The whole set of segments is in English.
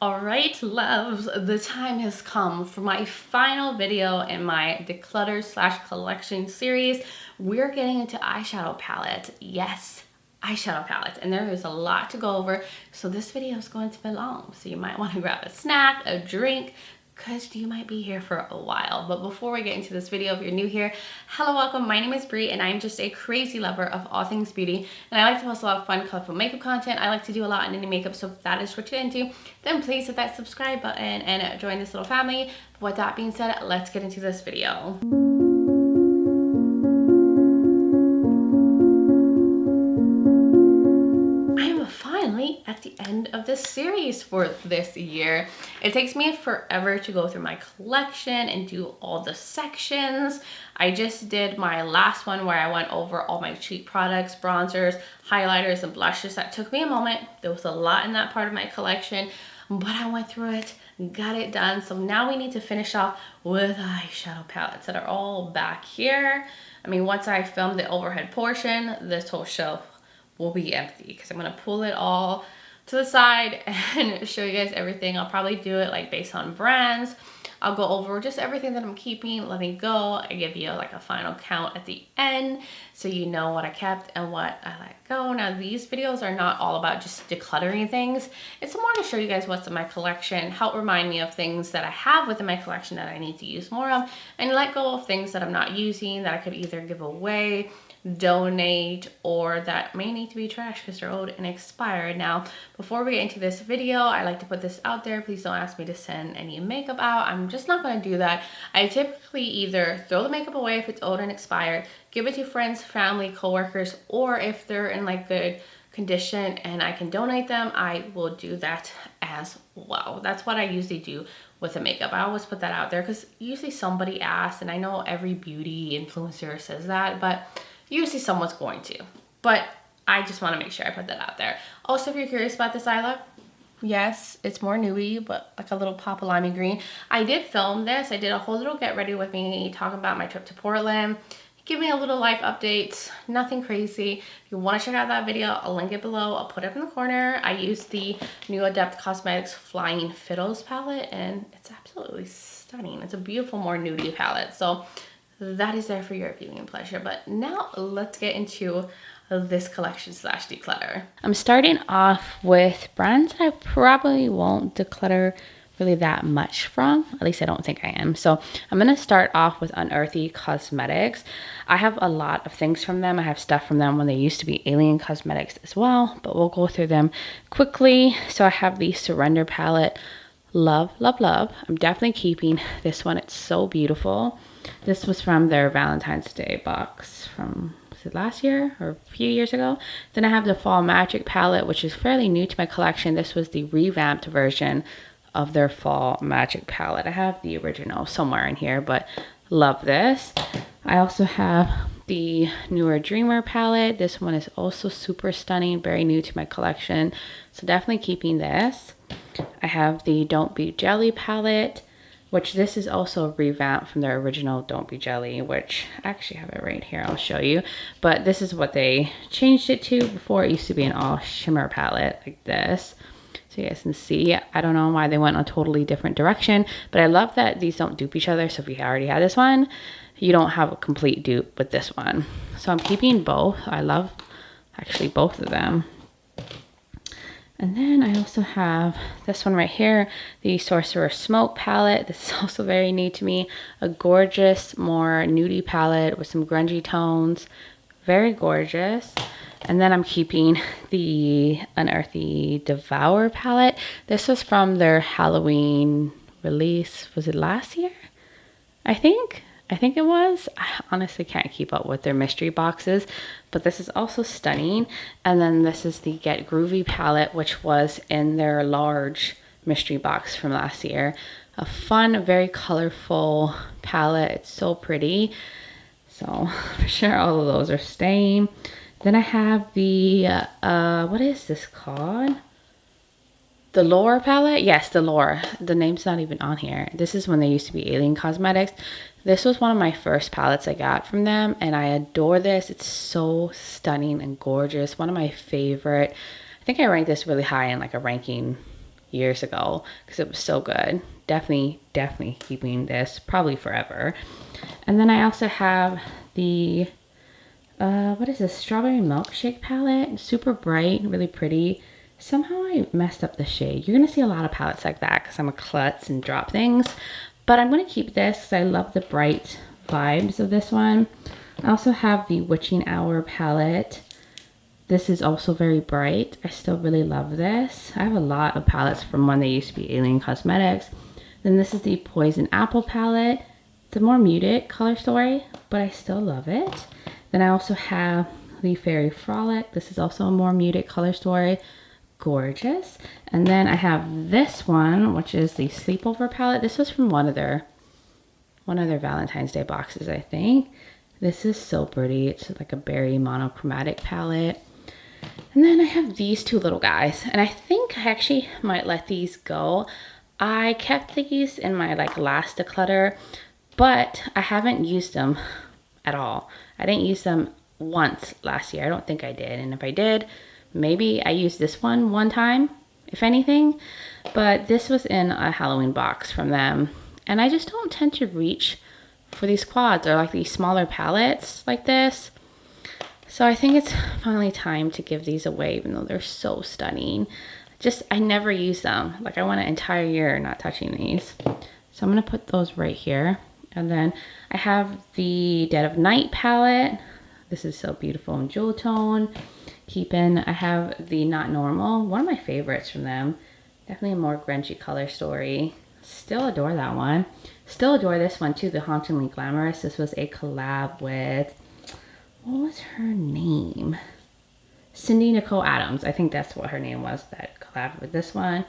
Alright, loves, the time has come for my final video in my Declutter / collection series. We're getting into eyeshadow palette. Yes, eyeshadow palette. And there is a lot to go over, so this video is going to be long. So you might want to grab a snack, a drink, because you might be here for a while. But before we get into this video, if you're new here, hello, welcome. My name is Bri, and I'm just a crazy lover of all things beauty. And I like to post a lot of fun, colorful makeup content. I like to do a lot in indie makeup, so if that is what you're into, then please hit that subscribe button and join this little family. But with that being said, let's get into this video. Finally at the end of this series for this year. It takes me forever to go through my collection and do all the sections. I just did my last one where I went over all my cheap products, bronzers, highlighters, and blushes. That took me a moment. There was a lot in that part of my collection, but I went through it, got it done. So now we need to finish off with eyeshadow palettes that are all back here. I mean, once I film the overhead portion, this whole shelf will be empty because I'm gonna pull it all to the side and show you guys everything. I'll probably do it like based on brands. I'll go over just everything that I'm keeping, letting go. I give you like a final count at the end so you know what I kept and what I let go. Now these videos are not all about just decluttering things. It's more to show you guys what's in my collection, help remind me of things that I have within my collection that I need to use more of, and let go of things that I'm not using that I could either give away, donate, or that may need to be trashed because they're old and expired. Now, before we get into this video, I like to put this out there. Please don't ask me to send any makeup out. I'm just not going to do that. I typically either throw the makeup away if it's old and expired, give it to friends, family, coworkers, or if they're in like good condition and I can donate them, I will do that as well. That's what I usually do with the makeup. I always put that out there because usually somebody asks, and I know every beauty influencer says that, but usually someone's going to. But I just want to make sure I put that out there. Also, if you're curious about this eye look, yes, it's more nudie, but like a little pop of limey green. I did film this. I did a whole little get ready with me talking about my trip to Portland. Give me a little life update, nothing crazy. If you want to check out that video, I'll link it below. I'll put it in the corner. I used the new Nomad Cosmetics Flying Fiddles palette, and it's absolutely stunning. It's a beautiful, more nudie palette. So that is there for your viewing pleasure. But now let's get into this collection / declutter. I'm starting off with brands that I probably won't declutter really that much from. At least I don't think I am. So I'm going to start off with Unearthly Cosmetics. I have a lot of things from them. I have stuff from them when they used to be Alien Cosmetics as well, but we'll go through them quickly. So I have the Surrender palette. Love, love, love. I'm definitely keeping this one. It's so beautiful. This was from their Valentine's Day box from, was it last year or a few years ago? Then I have the Fall Magic palette, which is fairly new to my collection. This was the revamped version of their Fall Magic palette. I have the original somewhere in here, but love this. I also have the newer Dreamer palette. This one is also super stunning, very new to my collection. So definitely keeping this. I have the Don't Be Jelly palette, which this is also revamped from their original Don't Be Jelly, which I actually have it right here. I'll show you. But this is what they changed it to. Before it used to be an all shimmer palette like this. So you guys can see, I don't know why they went a totally different direction, but I love that these don't dupe each other. So if you already had this one, you don't have a complete dupe with this one. So I'm keeping both. I love actually both of them. And then I also have this one right here, the Sorcerer's Smoke palette. This is also very new to me. A gorgeous, more nudie palette with some grungy tones. Very gorgeous. And then I'm keeping the Unearthly Devour palette. This was from their Halloween release. Was it last year? I think it was. I honestly can't keep up with their mystery boxes, but this is also stunning. And then this is the Get Groovy palette, which was in their large mystery box from last year. A fun, very colorful palette. It's so pretty. So for sure all of those are staying. Then I have the, what is this called? The Lore palette? Yes, the Lore. The name's not even on here. This is when they used to be Alien Cosmetics. This was one of my first palettes I got from them, and I adore this. It's so stunning and gorgeous. One of my favorite. I think I ranked this really high in like a ranking years ago because it was so good. Definitely keeping this probably forever. And then I also have the, what is this? Strawberry Milkshake palette. Super bright, really pretty. Somehow I messed up the shade. You're going to see a lot of palettes like that because I'm a klutz and drop things. But I'm going to keep this because I love the bright vibes of this one. I also have the Witching Hour palette. This is also very bright. I still really love this. I have a lot of palettes from when they used to be Alien Cosmetics. Then this is the Poison Apple palette. It's a more muted color story, but I still love it. Then I also have the Fairy Frolic. This is also a more muted color story. Gorgeous. And then I have this one, which is the Sleepover palette. This was from one of their Valentine's Day boxes, I think. This is so pretty. It's like a berry monochromatic palette. And then I have these two little guys, and I think I actually might let these go. I kept these in my last declutter, but I haven't used them at all. I didn't use them once last year. I don't think I did. And if I did, maybe I used this one time, if anything. But this was in a Halloween box from them. And I just don't tend to reach for these quads or these smaller palettes like this. So I think it's finally time to give these away, even though they're so stunning. I never use them. I went an entire year not touching these. So I'm going to put those right here. And then I have the Dead of Night palette. This is so beautiful in jewel tone. I have the Not Normal, one of my favorites from them. Definitely a more grungy color story. Still adore that one. Still adore this one too, the Hauntingly Glamorous. This was a collab with, what was her name? Cindy Nicole Adams. I think that's what her name was that collabed with this one.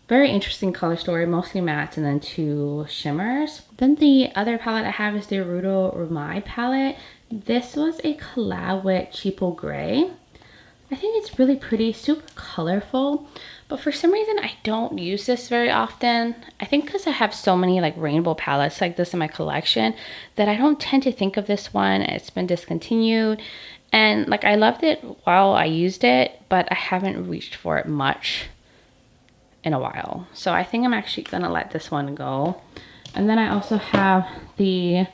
Very interesting color story, mostly mattes and then 2 shimmers. Then the other palette I have is the Rudo Rumai palette. This was a collab with Cheapo Gray. I think it's really pretty, super colorful, but for some reason I don't use this very often. I think because I have so many rainbow palettes like this in my collection that I don't tend to think of this one. It's been discontinued, and I loved it while I used it, but I haven't reached for it much in a while. So I think I'm actually gonna let this one go. And then I also have the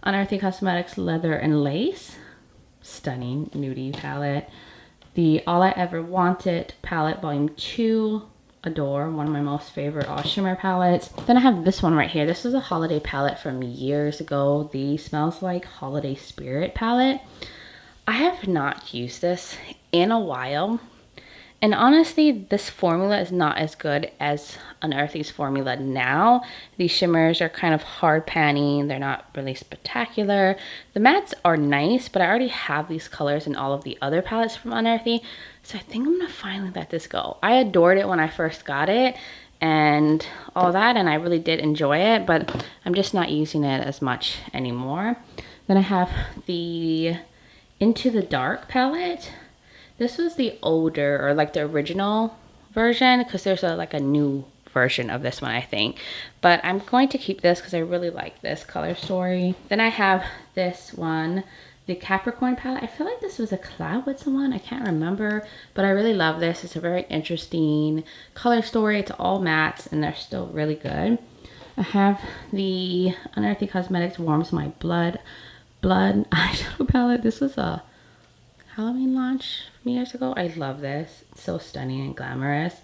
Unearthly Cosmetics Leather and Lace. Stunning nudie palette. The All I Ever Wanted palette, volume 2. Adore, one of my most favorite all shimmer palettes. Then I have this one right here. This is a holiday palette from years ago. The Smells Like Holiday Spirit palette. I have not used this in a while. And honestly, this formula is not as good as Unearthly's formula now. These shimmers are kind of hard panning. They're not really spectacular. The mattes are nice, but I already have these colors in all of the other palettes from Unearthly. So I think I'm going to finally let this go. I adored it when I first got it and all that, and I really did enjoy it, but I'm just not using it as much anymore. Then I have the Into the Dark palette. This was the older, or the original version, because there's a new version of this one, I think. But I'm going to keep this because I really like this color story. Then I have this one, the Capricorn palette. I feel like this was a collab with someone. I can't remember, but I really love this. It's a very interesting color story. It's all mattes, and they're still really good. I have the Unearthly Cosmetics Warms My Blood eyeshadow palette. This was a Halloween launch from years ago. I love this. It's so stunning and glamorous.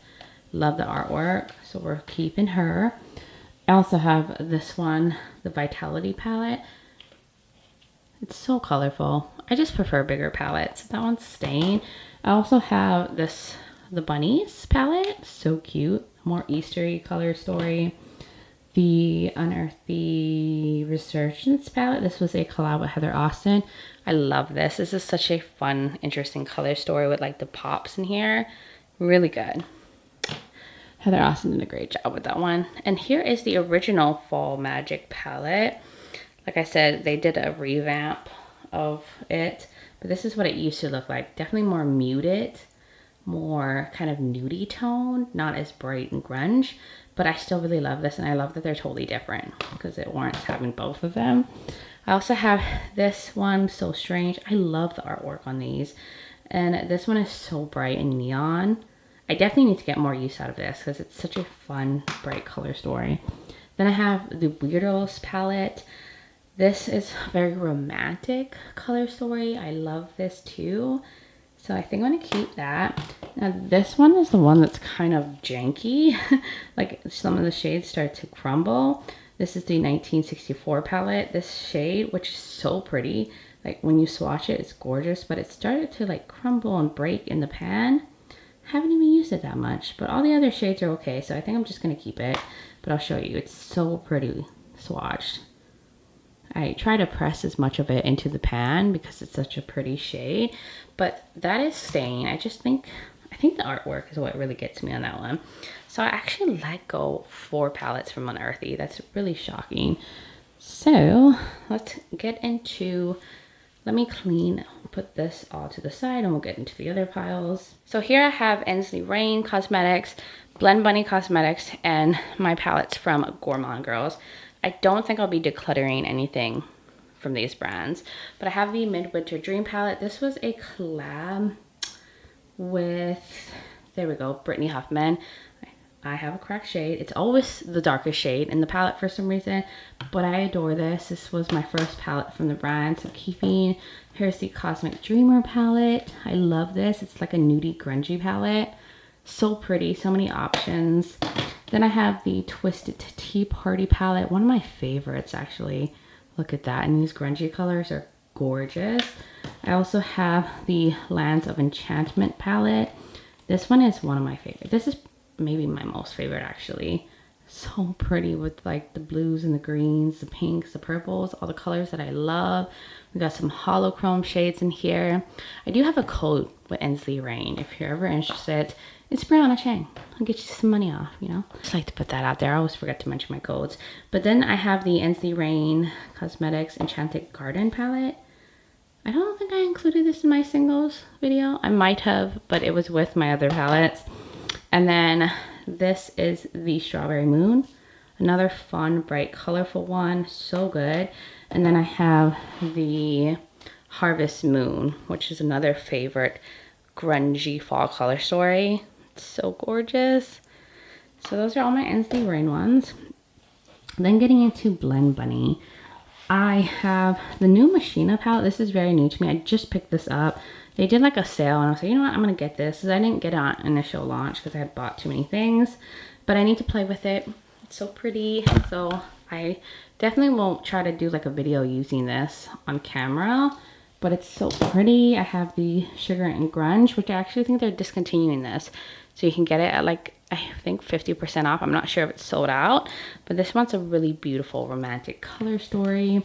Love the artwork, so we're keeping her. I also have this one, the Vitality palette. It's so colorful. I just prefer bigger palettes. That one's staying. I also have this, the Bunnies palette. So cute. More Eastery color story. The Unearthly Resurgence palette. This was a collab with Heather Austin. I love this. This is such a fun, interesting color story with the pops in here. Really good. Heather Austin did a great job with that one. And here is the original Fall Magic palette. Like I said, they did a revamp of it, but this is what it used to look like. Definitely more muted, more kind of nudie tone, not as bright and grunge, but I still really love this, and I love that they're totally different because it warrants having both of them. I also have this one, So Strange. I love the artwork on these, and this one is so bright and neon. I definitely need to get more use out of this because it's such a fun, bright color story. Then I have the Weirdos palette. This is a very romantic color story. I love this too. So I think I'm gonna keep that. Now this one is the one that's kind of janky. Like some of the shades start to crumble. This is the 1964 palette. This shade, which is so pretty. Like when you swatch it, it's gorgeous, but it started to like crumble and break in the pan. Haven't even used it that much, but all the other shades are okay. So I think I'm just gonna keep it, but I'll show you. It's so pretty swatched. I try to press as much of it into the pan because it's such a pretty shade, but that is staying. I think the artwork is what really gets me on that one. So I actually let go 4 palettes from Unearthly. That's really shocking. So let's get into, let me put this all to the side and we'll get into the other piles. So here I have Ensley Cosmetics, Blend Bunny Cosmetics, and my palettes from Gourmand Girls. I don't think I'll be decluttering anything from these brands, but I have the Midwinter Dream palette. This was a collab with, there we go, Brittany Huffman. I have a cracked shade. It's always the darkest shade in the palette for some reason, but I adore this. This was my first palette from the brand, so keeping. Here's the Cosmic Dreamer palette. I love this. It's like a nudie grungy palette. So pretty, so many options. Then I have the Twisted Tea Party palette, one of my favorites actually. Look at that, and these grungy colors are gorgeous. I also have the Lands of Enchantment palette. This one is one of my favorites. This is maybe my most favorite actually. So pretty with like the blues and the greens, the pinks, the purples, all the colors that I love. We got some holochrome shades in here. I do have a code with Ensley Rain if you're ever interested. It's BRIANACHANG. I'll get you some money off, you know. Just like to put that out there. I always forget to mention my codes. But then I have the Ensley Rain Cosmetics Enchanted Garden palette. I don't think I included this in my singles video. I might have, but it was with my other palettes. And then this is the Strawberry Moon. Another fun, bright, colorful one. So good. And then I have the Harvest Moon, which is another favorite grungy fall color story. It's so gorgeous. So those are all my Ensley Rain ones. Then getting into Blend Bunny, I have the new Machina palette. This is very new to me. I just picked this up. They did like a sale and I was like, you know what, I'm gonna get this. I didn't get it on initial launch because I had bought too many things, but I need to play with it. It's so pretty. So I definitely won't try to do like a video using this on camera, but it's so pretty. I have the Sugar and Grunge, which I actually think they're discontinuing this. So you can get it at like, I think 50% off. I'm not sure if it's sold out, but this one's a really beautiful romantic color story.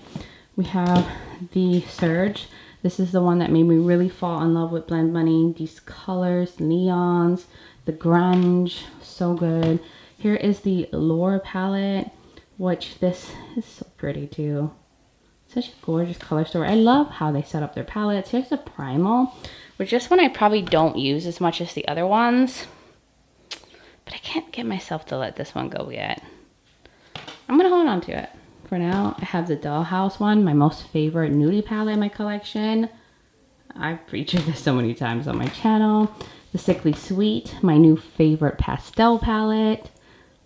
We have the Surge. This is the one that made me really fall in love with Blend Bunny. These colors, neons, the grunge, so good. Here is the Laura palette, which this is so pretty too. Such a gorgeous color story. I love how they set up their palettes. Here's the Primal, which this one I probably don't use as much as the other ones, but I can't get myself to let this one go yet. I'm gonna hold on to it. For now, I have the Dollhouse one, my most favorite nudie palette in my collection. I've featured this so many times on my channel. The Sickly Sweet, my new favorite pastel palette.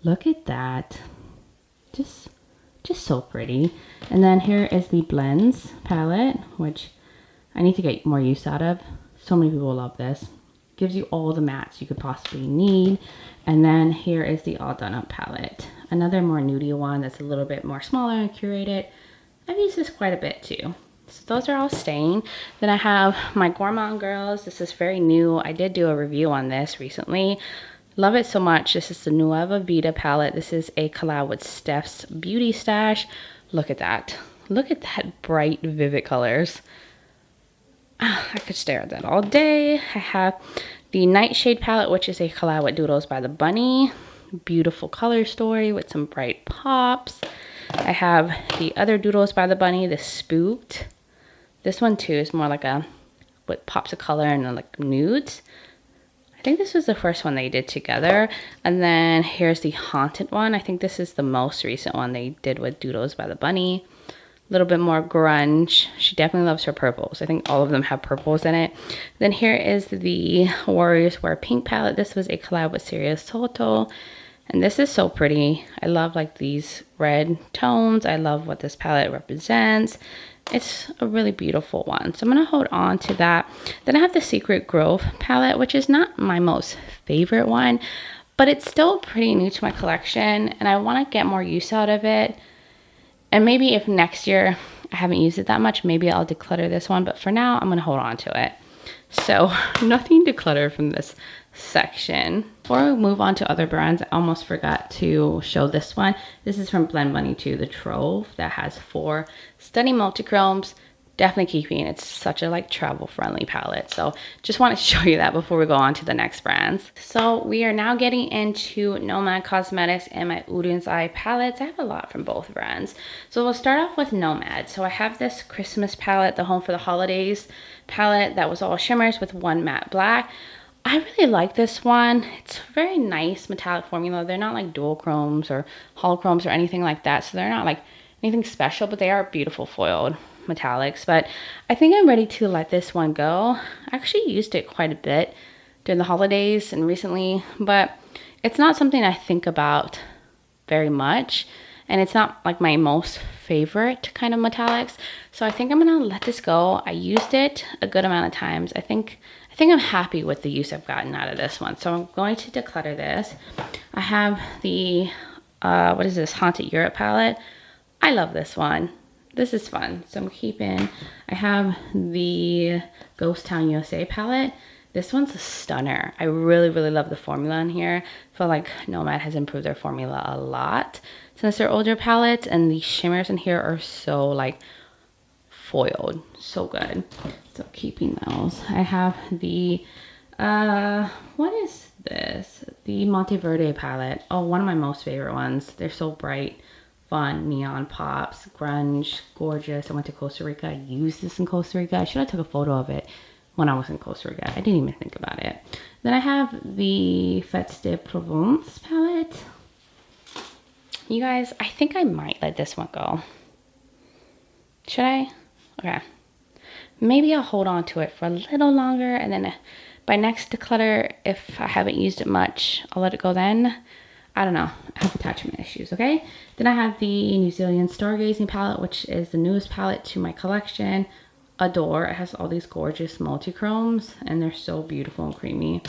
Look at that. Just so pretty. And then here is the Blends palette, which I need to get more use out of. So many people love this. Gives you all the mattes you could possibly need. And then here is the All Done Up palette. Another more nudie one that's a little bit more smaller and curated. I've used this quite a bit too. So those are all staying. Then I have my Gourmand Girls. This is very new. I did do a review on this recently. Love it so much. This is the Nueva Vida palette. This is a collab with Steph's Beauty Stash. Look at that. Look at that bright, vivid colors. I could stare at that all day. I have the Nightshade palette, which is a collab with Doodles by the Bunny. Beautiful color story with some bright pops. I have the other Doodles by the Bunny, the Spooked. This one too is more like a, with pops of color and like nudes. I think this was the first one they did together. And then here's the Haunted one. I think this is the most recent one they did with Doodles by the Bunny. little bit more grunge. She definitely loves her purples. I think all of them have purples in it. Then here is the Warriors Wear Pink palette. This was a collab with Serious Toto. And this is so pretty. I love like these red tones. I love what this palette represents. It's a really beautiful one. So I'm going to hold on to that. Then I have the Secret Grove palette, which is not my most favorite one, but it's still pretty new to my collection and I want to get more use out of it. And maybe if next year I haven't used it that much, maybe I'll declutter this one. But for now, I'm going to hold on to it. So nothing to clutter from this section. Before we move on to other brands, I almost forgot to show this one. This is from Blend Money 2, the Trove, that has 4 stunning multi-chromes. Definitely keeping. It's such a like travel friendly palette. So just want to show you that before we go on to the next brands. So we are now getting into Nomad Cosmetics and my Oden's Eye palettes. I have a lot from both brands. So we'll start off with Nomad. So I have this Christmas palette, the Home for the Holidays palette that was all shimmers with 1 matte black. I really like this one. It's a very nice metallic formula. They're not like dual chromes or holochromes or anything like that. So they're not like anything special, but they are beautiful foiled metallics. But I think I'm ready to let this one go. I actually used it quite a bit during the holidays and recently, but it's not something I think about very much. And it's not like my most favorite kind of metallics. So I think I'm gonna let this go. I used it a good amount of times. I think I'm happy with the use I've gotten out of this one. So I'm going to declutter this. I have the, what is this, Haunted Europe palette. I love this one. This is fun. So I'm keeping, I have the Ghost Town USA palette. This one's a stunner. I really, really love the formula in here. I feel like Nomad has improved their formula a lot since their older palettes, and the shimmers in here are so like foiled. So good. So keeping those. I have the, what is this? The Monteverde palette. Oh, one of my most favorite ones. They're so bright, fun, neon pops, grunge, gorgeous. I went to Costa Rica. I used this in Costa Rica. I should have took a photo of it when I was in Costa Rica. I didn't even think about it. Then I have the Fêtes de Provence palette. You guys, I think I might let this one go. Should I? Okay. Maybe I'll hold on to it for a little longer, and then by next declutter, if I haven't used it much, I'll let it go then. I don't know. I have attachment issues, okay? Then I have the New Zealand Stargazing palette, which is the newest palette to my collection. Adore. It has all these gorgeous multi-chromes, and they're so beautiful and creamy.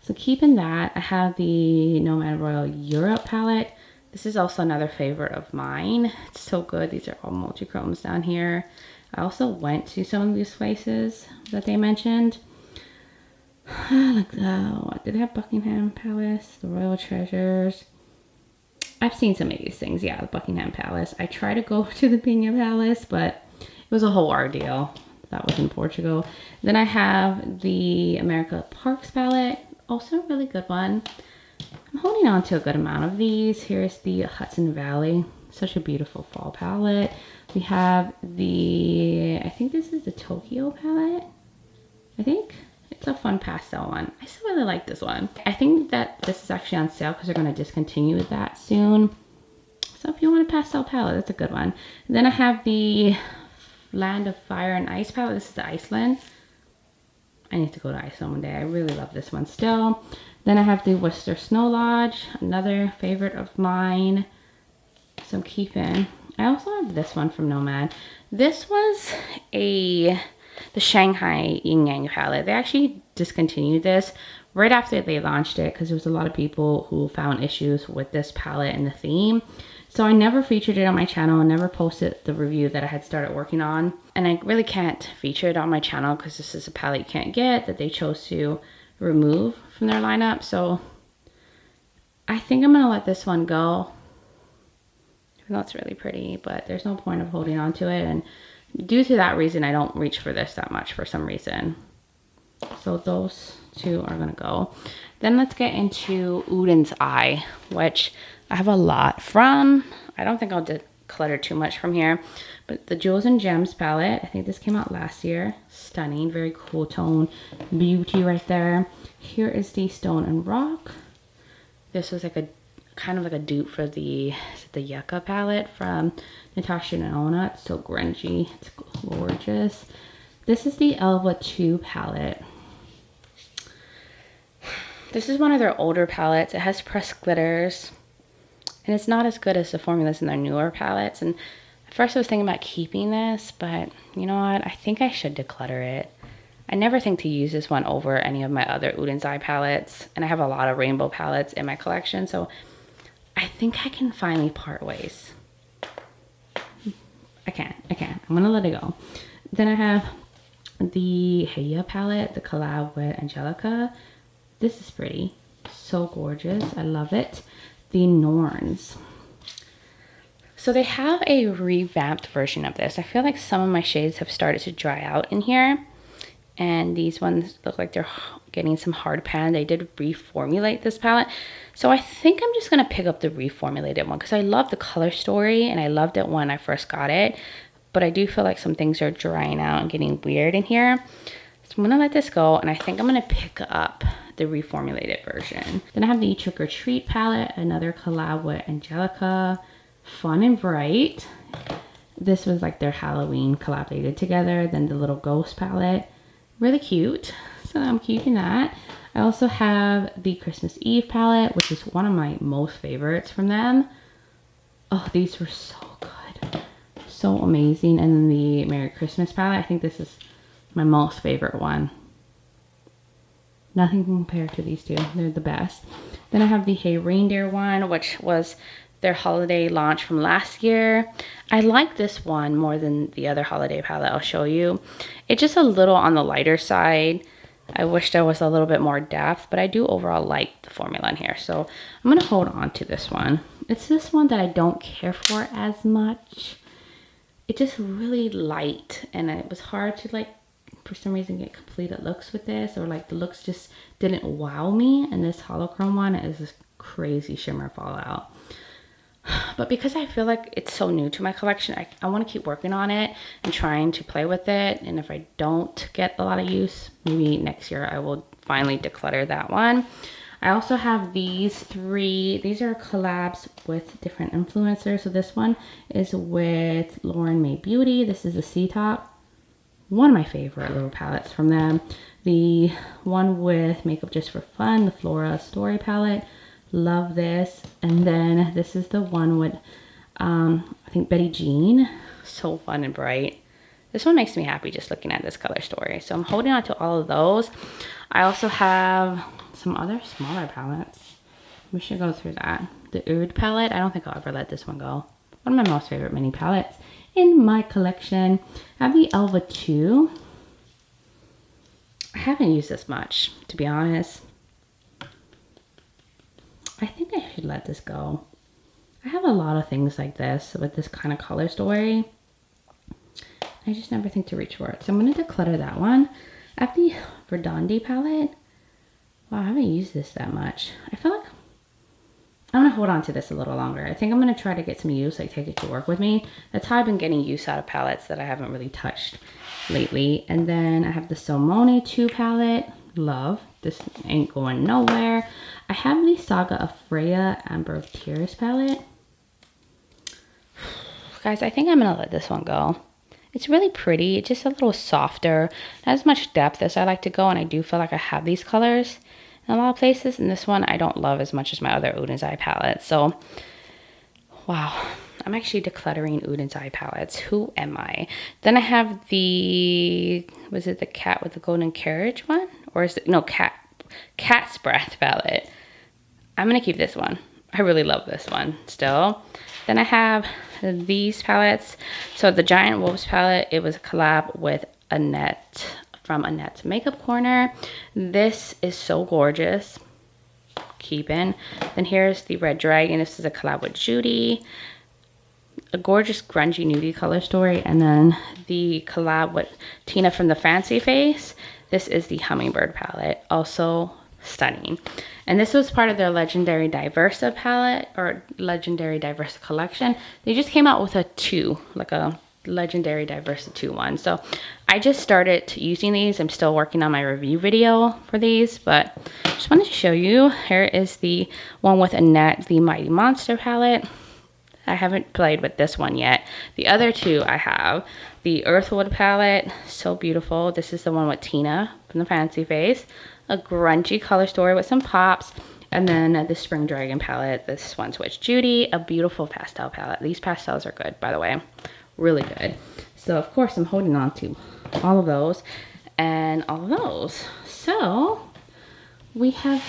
So keeping that, I have the Nomad Royal Europe palette. This is also another favorite of mine. It's so good. These are all multi-chromes down here. I also went to some of these places that they mentioned. Like what did they have? Buckingham Palace, the Royal Treasures. I've seen some of these things. Yeah, the Buckingham Palace. I tried to go to the Pina Palace, but it was a whole ordeal. That was in Portugal. Then I have the America Parks palette. Also a really good one. I'm holding on to a good amount of these. Here's the Hudson Valley. Such a beautiful fall palette. We have the, I think this is the Tokyo palette. I think it's a fun pastel one. I still really like this one. I think that this is actually on sale because they're going to discontinue that soon. So if you want a pastel palette, that's a good one. And then I have the Land of Fire and Ice palette. This is the Iceland. I need to go to Iceland one day. I really love this one still. Then I have the Worcester Snow Lodge, another favorite of mine. So I'm keeping. I also have this one from Nomad. This was the Shanghai Yin Yang palette. They actually discontinued this right after they launched it because there was a lot of people who found issues with this palette and the theme. So I never featured it on my channel, never posted the review that I had started working on. And I really can't feature it on my channel because this is a palette you can't get that they chose to remove from their lineup. So I think I'm gonna let this one go. Even though it's really pretty, but there's no point of holding on to it. And due to that reason, I don't reach for this that much for some reason. So those two are gonna go. Then let's get into Oden's Eye, which I have a lot from. I don't think I'll declutter too much from here, but the Jewels and Gems palette. I think this came out last year. Stunning, very cool tone, beauty right there. Here is the Stone and Rock. This was like kind of like a dupe for the Yucca palette from Natasha Denona. It's so grungy. It's gorgeous. This is the Elva 2 palette. This is one of their older palettes. It has pressed glitters. And it's not as good as the formulas in their newer palettes. And at first I was thinking about keeping this, but you know what? I think I should declutter it. I never think to use this one over any of my other Uden's Eye palettes. And I have a lot of rainbow palettes in my collection, so I think I can finally part ways. I can. I'm gonna let it go. Then I have the Heya palette, the collab with Angelica. This is pretty. So gorgeous. I love it. The Norns. So they have a revamped version of this. I feel like some of my shades have started to dry out in here. And these ones look like they're getting some hard pan. They did reformulate this palette. So I think I'm just going to pick up the reformulated one because I love the color story and I loved it when I first got it. But I do feel like some things are drying out and getting weird in here. So I'm going to let this go and I think I'm going to pick up the reformulated version. Then I have the Trick or Treat palette, another collab with Angelica, Fun and Bright. This was like their Halloween collab they did together. Then the little Ghost palette. Really cute, so I'm keeping that. I also have the Christmas Eve palette, which is one of my most favorites from them. Oh, these were so good, so amazing. And then the Merry Christmas palette, I think this is my most favorite one. Nothing compared to these two, they're the best. Then I have the Hey Reindeer one, which was their holiday launch from last year. I like this one more than the other holiday palette I'll show you. It's just a little on the lighter side. I wish there was a little bit more depth, but I do overall like the formula in here. So I'm gonna hold on to this one. It's this one that I don't care for as much. It's just really light and it was hard to like, for some reason, get completed looks with this, or like the looks just didn't wow me. And this holochrome one is this crazy shimmer fallout. But because I feel like it's so new to my collection, I want to keep working on it and trying to play with it. And if I don't get a lot of use, maybe next year I will finally declutter that one. I also have these three. These are collabs with different influencers. So this one is with Lauren May Beauty. This is the C-Top. One of my favorite little palettes from them. The one with Makeup Just for Fun, the Flora Story palette. Love this. And then this is the one with I think Betty Jean. So fun and bright. This one makes me happy just looking at this color story. So I'm holding on to all of those. I also have some other smaller palettes. We should go through that. The Oud palette. I don't think I'll ever let this one go. One of my most favorite mini palettes in my collection. I have the Elva 2. I haven't used this much, to be honest. I think I should let this go. I have a lot of things like this with this kind of color story. I just never think to reach for it. So I'm going to declutter that one. I have the Verdandi palette. Wow, I haven't used this that much. I feel like I'm going to hold on to this a little longer. I think I'm going to try to get some use, like take it to work with me. That's how I've been getting use out of palettes that I haven't really touched lately. And then I have the Salmone 2 palette. Love. This ain't going nowhere. I have the Saga of Freya Amber of Tears palette. Guys, I think I'm going to let this one go. It's really pretty. It's just a little softer. Not as much depth as I like to go. And I do feel like I have these colors in a lot of places. And this one I don't love as much as my other Uden's Eye palettes. So, wow. I'm actually decluttering Uden's Eye palettes. Who am I? Then I have the, was it the Cat with the Golden Carriage one? Or is it, no, Cat's Breath palette. I'm going to keep this one. I really love this one still. Then I have these palettes. So the Giant Wolves palette, it was a collab with Annette from Annette's Makeup Corner. This is so gorgeous. Keeping. Then here's the Red Dragon. This is a collab with Judy. A gorgeous grungy nudie color story. And then the collab with Tina from the Fancy Face. This is the Hummingbird palette. Also stunning. And this was part of their Legendary Diversa palette, or Legendary Diversa collection. They just came out with a 2, like a Legendary Diversity 2 one. So I just started using these. I'm still working on my review video for these, but just wanted to show you. Here is the one with Annette, the Mighty Monster palette. I haven't played with this one yet. The other two I have. The Earthwood palette, so beautiful. This is the one with Tina from the Fancy Face. A grungy color story with some pops. And then the Spring Dragon palette. This one's with Judy. A beautiful pastel palette. These pastels are good, by the way. Really good. So, of course, I'm holding on to all of those and all of those. So, we have,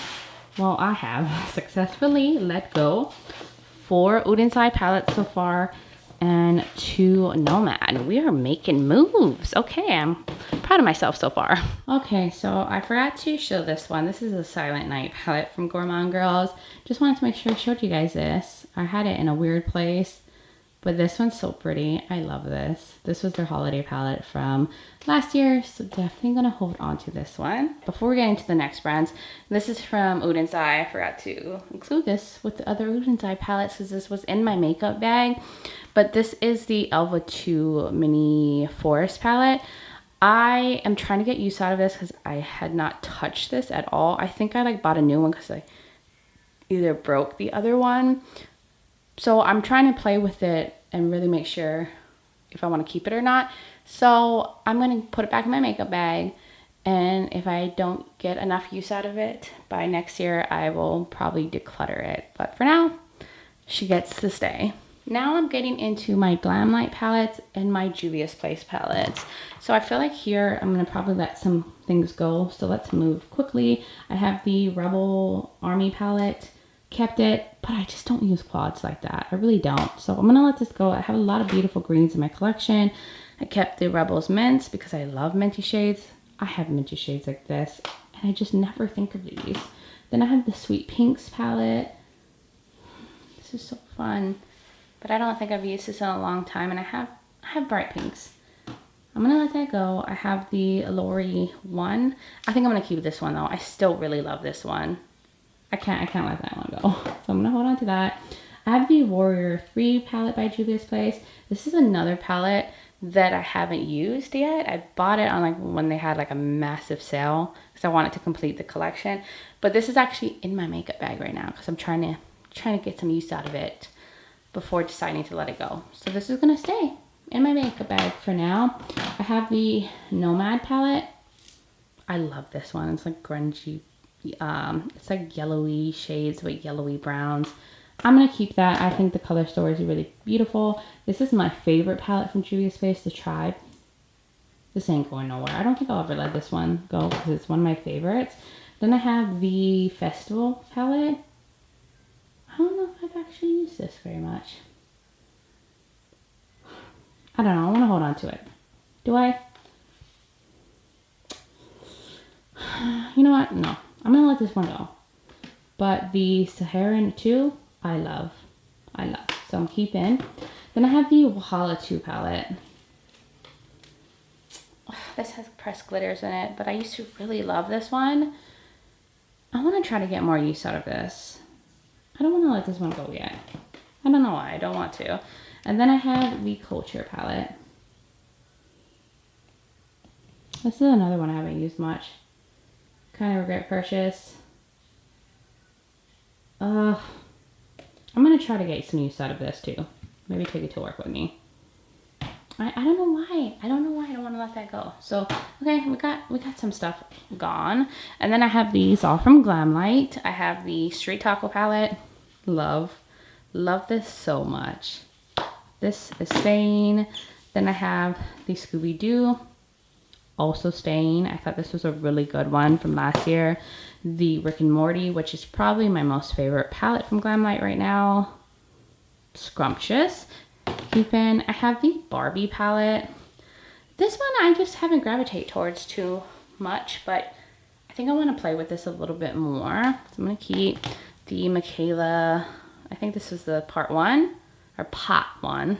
well, I have successfully let go 4 Oden's palettes so far and 2 Nomad. We are making moves. Okay, I'm proud of myself so far. Okay, so I forgot to show this one. This is a Silent Night palette from Gourmand Girls. Just wanted to make sure I showed you guys this. I had it in a weird place, but this one's so pretty. I love this. This was their holiday palette from last year, so definitely gonna hold on to this one. Before we get into the next brands, this is from Oden's. I forgot to include this with the other Oden's palettes because this was in my makeup bag. But this is the Elva 2 Mini Forest palette. I am trying to get use out of this because I had not touched this at all. I think I like bought a new one because I either broke the other one. So I'm trying to play with it and really make sure if I want to keep it or not. So I'm going to put it back in my makeup bag. And if I don't get enough use out of it by next year, I will probably declutter it. But for now, she gets to stay. Now I'm getting into my Glamlite palettes and my Juvia's Place palettes. So I feel like here I'm going to probably let some things go. So let's move quickly. I have the Rebel Army palette. Kept it, but I just don't use quads like that. I really don't. So I'm going to let this go. I have a lot of beautiful greens in my collection. I kept the Rebels Mints because I love minty shades. I have minty shades like this, and I just never think of these. Then I have the Sweet Pinks palette. This is so fun. But I don't think I've used this in a long time, and I have bright pinks. I'm gonna let that go. I have the Lori one. I think I'm gonna keep this one though. I still really love this one. I can't let that one go. So I'm gonna hold on to that. I have the Warrior 3 palette by Juvia's Place. This is another palette that I haven't used yet. I bought it on like when they had like a massive sale because I wanted to complete the collection. But this is actually in my makeup bag right now because I'm trying to get some use out of it before deciding to let it go. So this is gonna stay in my makeup bag for now. I have the Nomad palette. I love this one. It's like grungy. It's like yellowy shades with yellowy browns. I'm gonna keep that. I think the color story is really beautiful. This is my favorite palette from Juvia's Place, the Tribe. This ain't going nowhere. I don't think I'll ever let this one go because it's one of my favorites. Then I have the Festival palette. I don't know if I've actually used this very much. I don't know. I want to hold on to it. Do I? You know what? No. I'm going to let this one go. But the Saharan 2, I love. So I'm keeping. Then I have the Wahala 2 palette. This has pressed glitters in it, but I used to really love this one. I want to try to get more use out of this. I don't want to let this one go yet. I don't know why. I don't want to. And then I have the Culture palette. This is another one I haven't used much. Kind of regret purchase. I'm going to try to get some use out of this too. Maybe take it to work with me. I don't know why. I don't know why I don't want to let that go. So, okay, we got some stuff gone. And then I have these all from Glamlite. I have the Street Taco palette. Love this so much. This is staying. Then I have the Scooby-Doo. Also staying. I thought this was a really good one from last year. The Rick and Morty, which is probably my most favorite palette from Glamlite right now. Scrumptious. Keeping. I have the Barbie palette. This one I just haven't gravitated towards too much, but I think I want to play with this a little bit more. So I'm going to keep the Michaela. I think this was the part 1 or pot 1.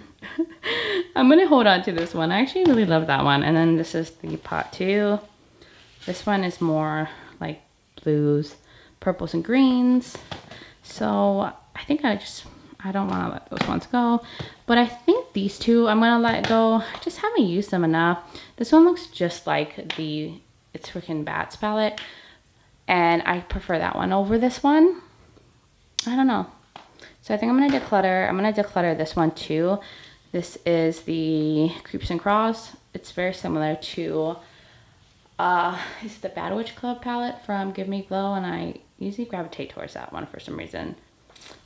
I'm going to hold on to this one. I actually really love that one. And then this is the pot 2. This one is more like blues, purples, and greens. So I think I don't want to let those ones go. But I think these two I'm gonna let go. I just haven't used them enough. This one looks just like the It's Freaking Bats palette, and I prefer that one over this one. I don't know. So I think I'm gonna declutter. I'm gonna declutter this one too. This is the Creeps and Craws. It's very similar to it's the Bad Witch Club palette from Give Me Glow, and I usually gravitate towards that one for some reason.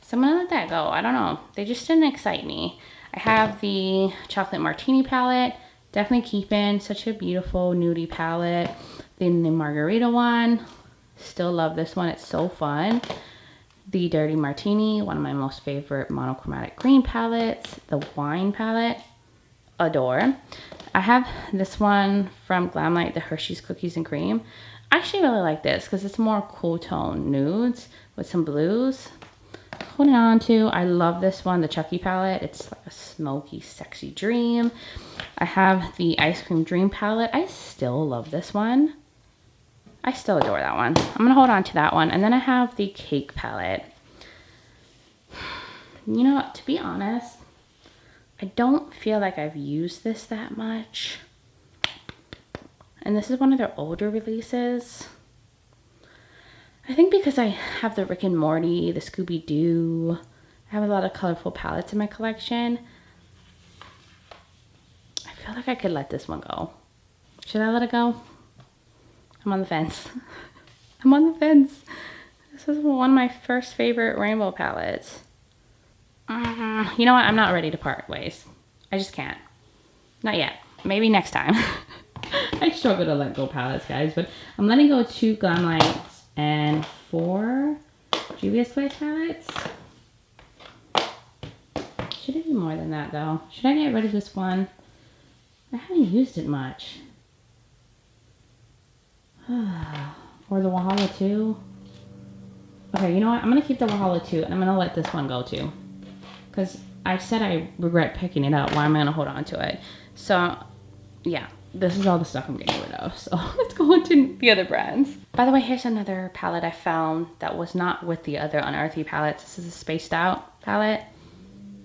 So I'm gonna let that go. I don't know. They just didn't excite me. I have the Chocolate Martini palette. Definitely keeping such a beautiful nudie palette. Then the Margarita one. Still love this one. It's so fun. The Dirty Martini, one of my most favorite monochromatic green palettes. The Wine palette. Adore. I have this one from Glamlite, the Hershey's Cookies and Cream. I actually really like this because it's more cool tone nudes with some blues. Holding on to, I love this one, the Chucky palette. It's like a smoky, sexy dream. I have the Ice Cream Dream palette. I still love this one. I still adore that one. I'm gonna hold on to that one. And then I have the Cake palette. You know, to be honest, I don't feel like I've used this that much. And this is one of their older releases. I think because I have the Rick and Morty, the Scooby-Doo, I have a lot of colorful palettes in my collection. I feel like I could let this one go. Should I let it go? I'm on the fence. I'm on the fence. This is one of my first favorite rainbow palettes. You know what? I'm not ready to part ways. I just can't. Not yet. Maybe next time. I struggle to let go palettes, guys, but I'm letting go 2 Glamlite and 4 Juvia Splash palettes. Should it be more than that, though? Should I get rid of this one? I haven't used it much. Or the Wahala 2. Okay, you know what? I'm going to keep the Wahala 2, and I'm going to let this one go, too. Because I said I regret picking it up. Why am I going to hold on to it? So, yeah. This is all the stuff I'm getting rid of. So, let's go into the other brands. By the way, here's another palette I found that was not with the other Unearthly palettes. This is a Spaced Out palette.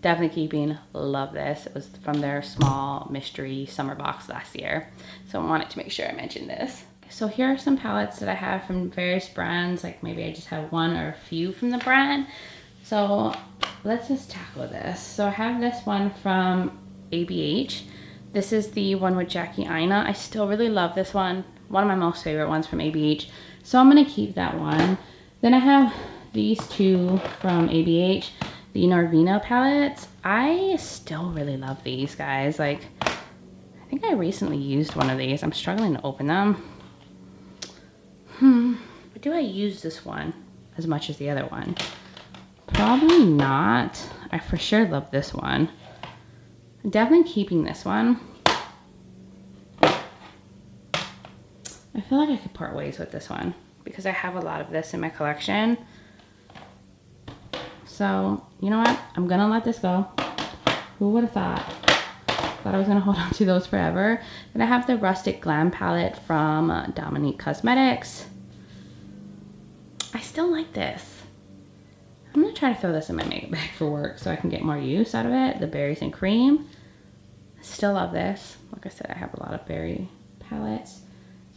Definitely keeping. Love this. It was from their small mystery summer box last year. So, I wanted to make sure I mentioned this. So here are some palettes that I have from various brands. Like maybe I just have one or a few from the brand. So let's just tackle this. So I have this one from ABH. This is the one with Jackie Aina. I still really love this one. One of my most favorite ones from ABH. So I'm gonna keep that one. Then I have these 2 from ABH, the Narvina palettes. I still really love these, guys. Like, I think I recently used one of these. I'm struggling to open them. But do I use this one as much as the other one? Probably not. I for sure love this one. I'm definitely keeping this one. I feel like I could part ways with this one because I have a lot of this in my collection. So, you know what? I'm gonna let this go. Who would have thought? Thought I was gonna hold on to those forever. Then I have the Rustic Glam palette from Nomad Cosmetics. I still like this. I'm gonna try to throw this in my makeup bag for work so I can get more use out of it. The Berries and Cream. I still love this. Like I said, I have a lot of berry palettes,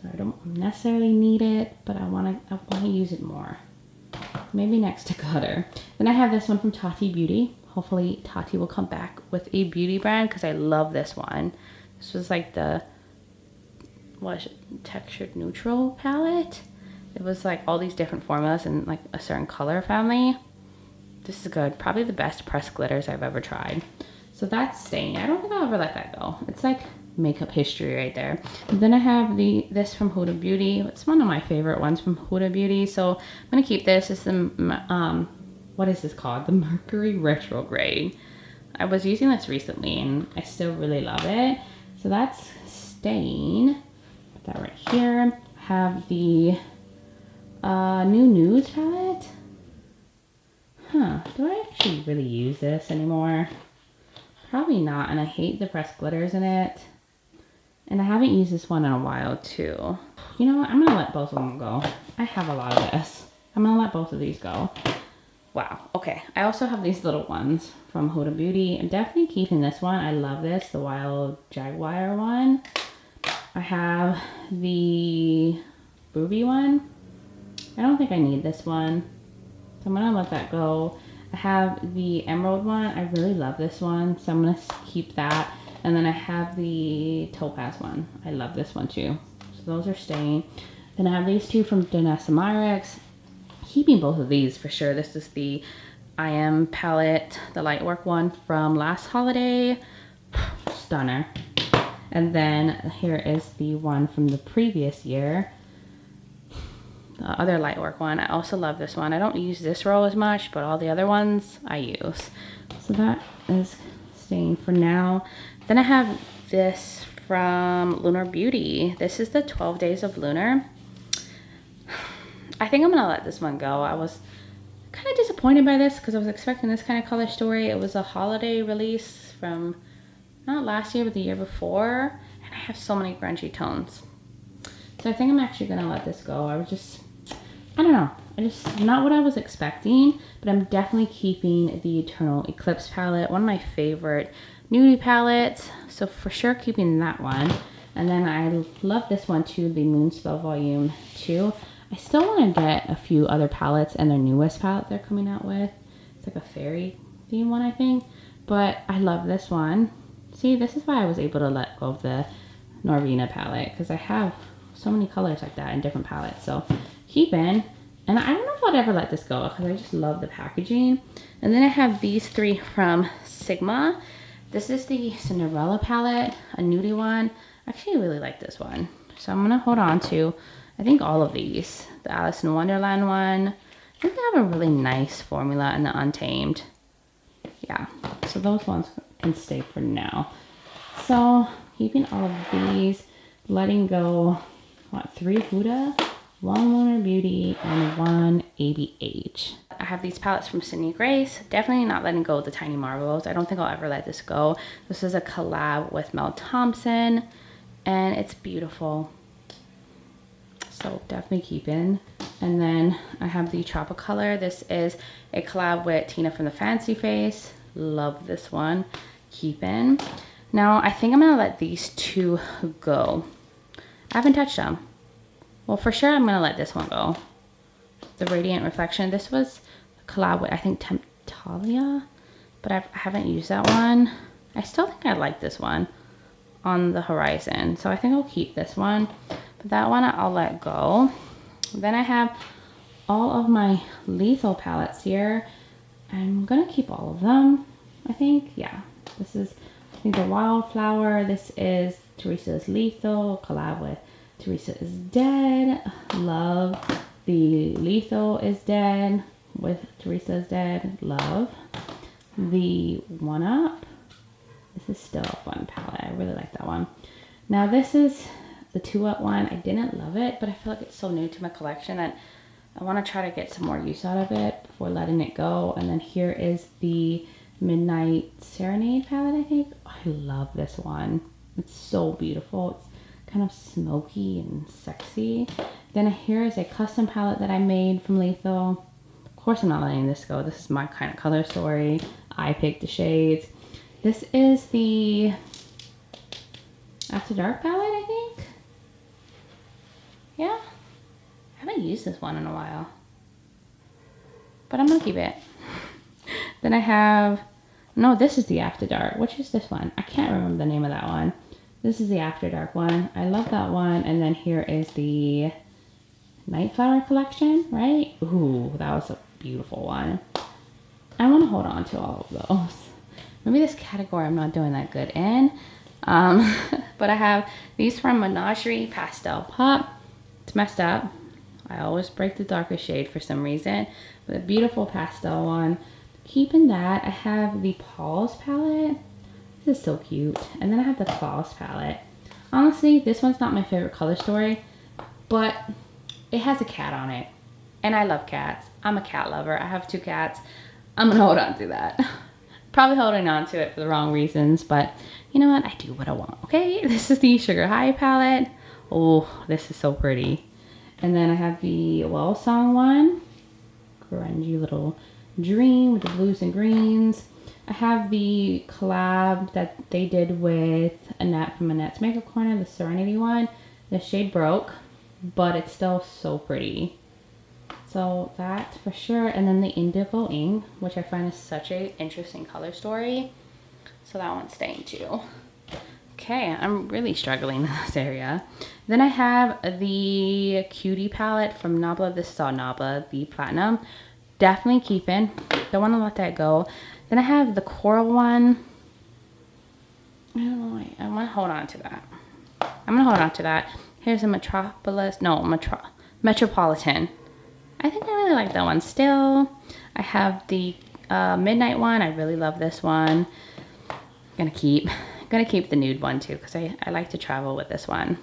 so I don't necessarily need it, but I wanna use it more. Maybe next Declutter. Then I have this one from Tati Beauty. Hopefully Tati will come back with a beauty brand because I love this one. This was like the textured neutral palette. It was like all these different formulas and like a certain color family. This is good. Probably the best pressed glitters I've ever tried. So that's staying. I don't think I'll ever let that go. It's like makeup history right there. And then I have this from Huda Beauty. It's one of my favorite ones from Huda Beauty. So I'm gonna keep this. It's the what is this called? The Mercury Retrograde. I was using this recently and I still really love it. So that's staying. Put that right here. I have the new Nudes palette. Do I actually really use this anymore? Probably not, and I hate the pressed glitters in it. And I haven't used this one in a while too. You know what? I'm gonna let both of them go. I have a lot of this. I'm gonna let both of these go. Wow. Okay. I also have these little ones from Huda Beauty. I'm definitely keeping this one. I love this, the Wild Jaguar one. I have the Ruby one. I don't think I need this one, so I'm gonna let that go. I have the Emerald one. I really love this one, so I'm gonna keep that. And then I have the Topaz one. I love this one too. So those are staying. Then I have these two from Danessa Myricks. Keeping both of these for sure. This is the I Am palette, the Lightwork one from last holiday. Stunner. And then here is the one from the previous year. The other Lightwork one. I also love this one. I don't use this row as much, but all the other ones I use. So that is staying for now. Then I have this from Lunar Beauty. This is the 12 Days of Lunar. I think I'm gonna let this one go. I was kind of disappointed by this because I was expecting this kind of color story. It was a holiday release from not last year, but the year before. And I have so many grungy tones. So I think I'm actually gonna let this go. I don't know. Not what I was expecting, but I'm definitely keeping the Eternal Eclipse palette. One of my favorite nudie palettes. So for sure keeping that one. And then I love this one too, the Moonspell Volume 2. I still want to get a few other palettes and their newest palette they're coming out with. It's like a fairy theme one, I think. But I love this one. See, this is why I was able to let go of the Norvina palette, because I have so many colors like that in different palettes. So keeping, and I don't know if I'd ever let this go because I just love the packaging. And then I have these three from Sigma. This is the Cinderella palette, a nudie one. Actually, I really like this one. So I'm gonna hold on to, I think, all of these. The Alice in Wonderland one. I think they have a really nice formula, and the Untamed. Yeah, so those ones can stay for now. So keeping all of these, letting go, what, 3 Huda, 1 Lunar Beauty, and 1 ABH. I have these palettes from Sydney Grace. Definitely not letting go of the Tiny Marvels. I don't think I'll ever let this go. This is a collab with Mel Thompson, and it's beautiful. So definitely keeping. And then I have the Tropicolor. This is a collab with Tina from the Fancy Face. Love this one. Keeping. Now I think I'm gonna let these two go. I haven't touched them. Well, for sure I'm gonna let this one go. The Radiant Reflection. This was a collab with, I think, Temptalia, but I haven't used that one. I still think I like this one, On the Horizon. So I think I'll keep this one. But that one I'll let go. Then I have all of my Lethal palettes here. I'm gonna keep all of them, I think. Yeah. This is, I think, the Wildflower. This is Teresa's Lethal, collab with Teresa is Dead. Love. The Lethal is Dead with Teresa is Dead. Love. The One Up. This is still a fun palette. I really like that one. Now this is the 2-Up one. I didn't love it, but I feel like it's so new to my collection that I want to try to get some more use out of it before letting it go. And then here is the Midnight Serenade palette, I think. Oh, I love this one. It's so beautiful. It's kind of smoky and sexy. Then here is a custom palette that I made from Lethal. Of course I'm not letting this go. This is my kind of color story. I picked the shades. This is the After Dark palette, I think. Yeah. I haven't used this one in a while, but I'm gonna keep it. Then I have, no, this is the After Dark. Which is this one? I can't remember the name of that one. This is the After Dark one. I love that one. And then here is the Nightflower collection, right? Ooh, that was a beautiful one. I want to hold on to all of those. Maybe this category I'm not doing that good in. But I have these from Menagerie Pastel Pop. It's messed up. I always break the darker shade for some reason. But a beautiful pastel one. Keeping that, I have the Paul's palette. This is so cute. And then I have the Claws palette. Honestly, this one's not my favorite color story, but it has a cat on it. And I love cats. I'm a cat lover. I have 2 cats. I'm gonna hold on to that. Probably holding on to it for the wrong reasons, but you know what? I do what I want, okay? This is the Sugar High palette. Oh, this is so pretty. And then I have the Well Song one. Grungy little Dream with the blues and greens. I have the collab that they did with Annette from Annette's Makeup Corner, the Serenity one. The shade Broke, but it's still so pretty. So that for sure. And then the Indigo Ink, which I find is such a interesting color story. So that one's staying too. Okay, I'm really struggling in this area. Then I have the Cutie palette from Nabla. This is all Nabla, the Platinum. Definitely keeping. Don't want to let that go. Then I have the Coral one. I don't know why. I want to hold on to that. I'm going to hold on to that. Here's a Metropolitan. I think I really like that one still. I have the Midnight one. I really love this one. I'm gonna keep the nude one too because I like to travel with this one.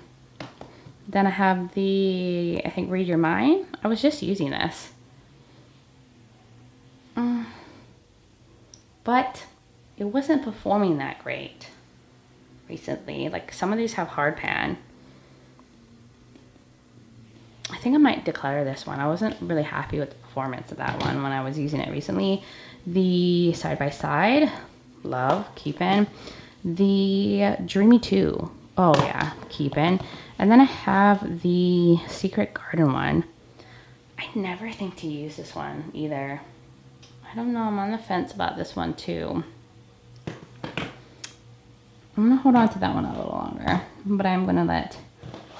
Then I have the, I think, Read Your Mind. I was just using this. But it wasn't performing that great recently. Like some of these have hard pan. I think I might declutter this one. I wasn't really happy with the performance of that one when I was using it recently. The Side by Side, love, keeping. The Dreamy 2, oh yeah, keeping. And then I have the Secret Garden one. I never think to use this one either. I don't know, I'm on the fence about this one too. I'm gonna hold on to that one a little longer, but I'm gonna let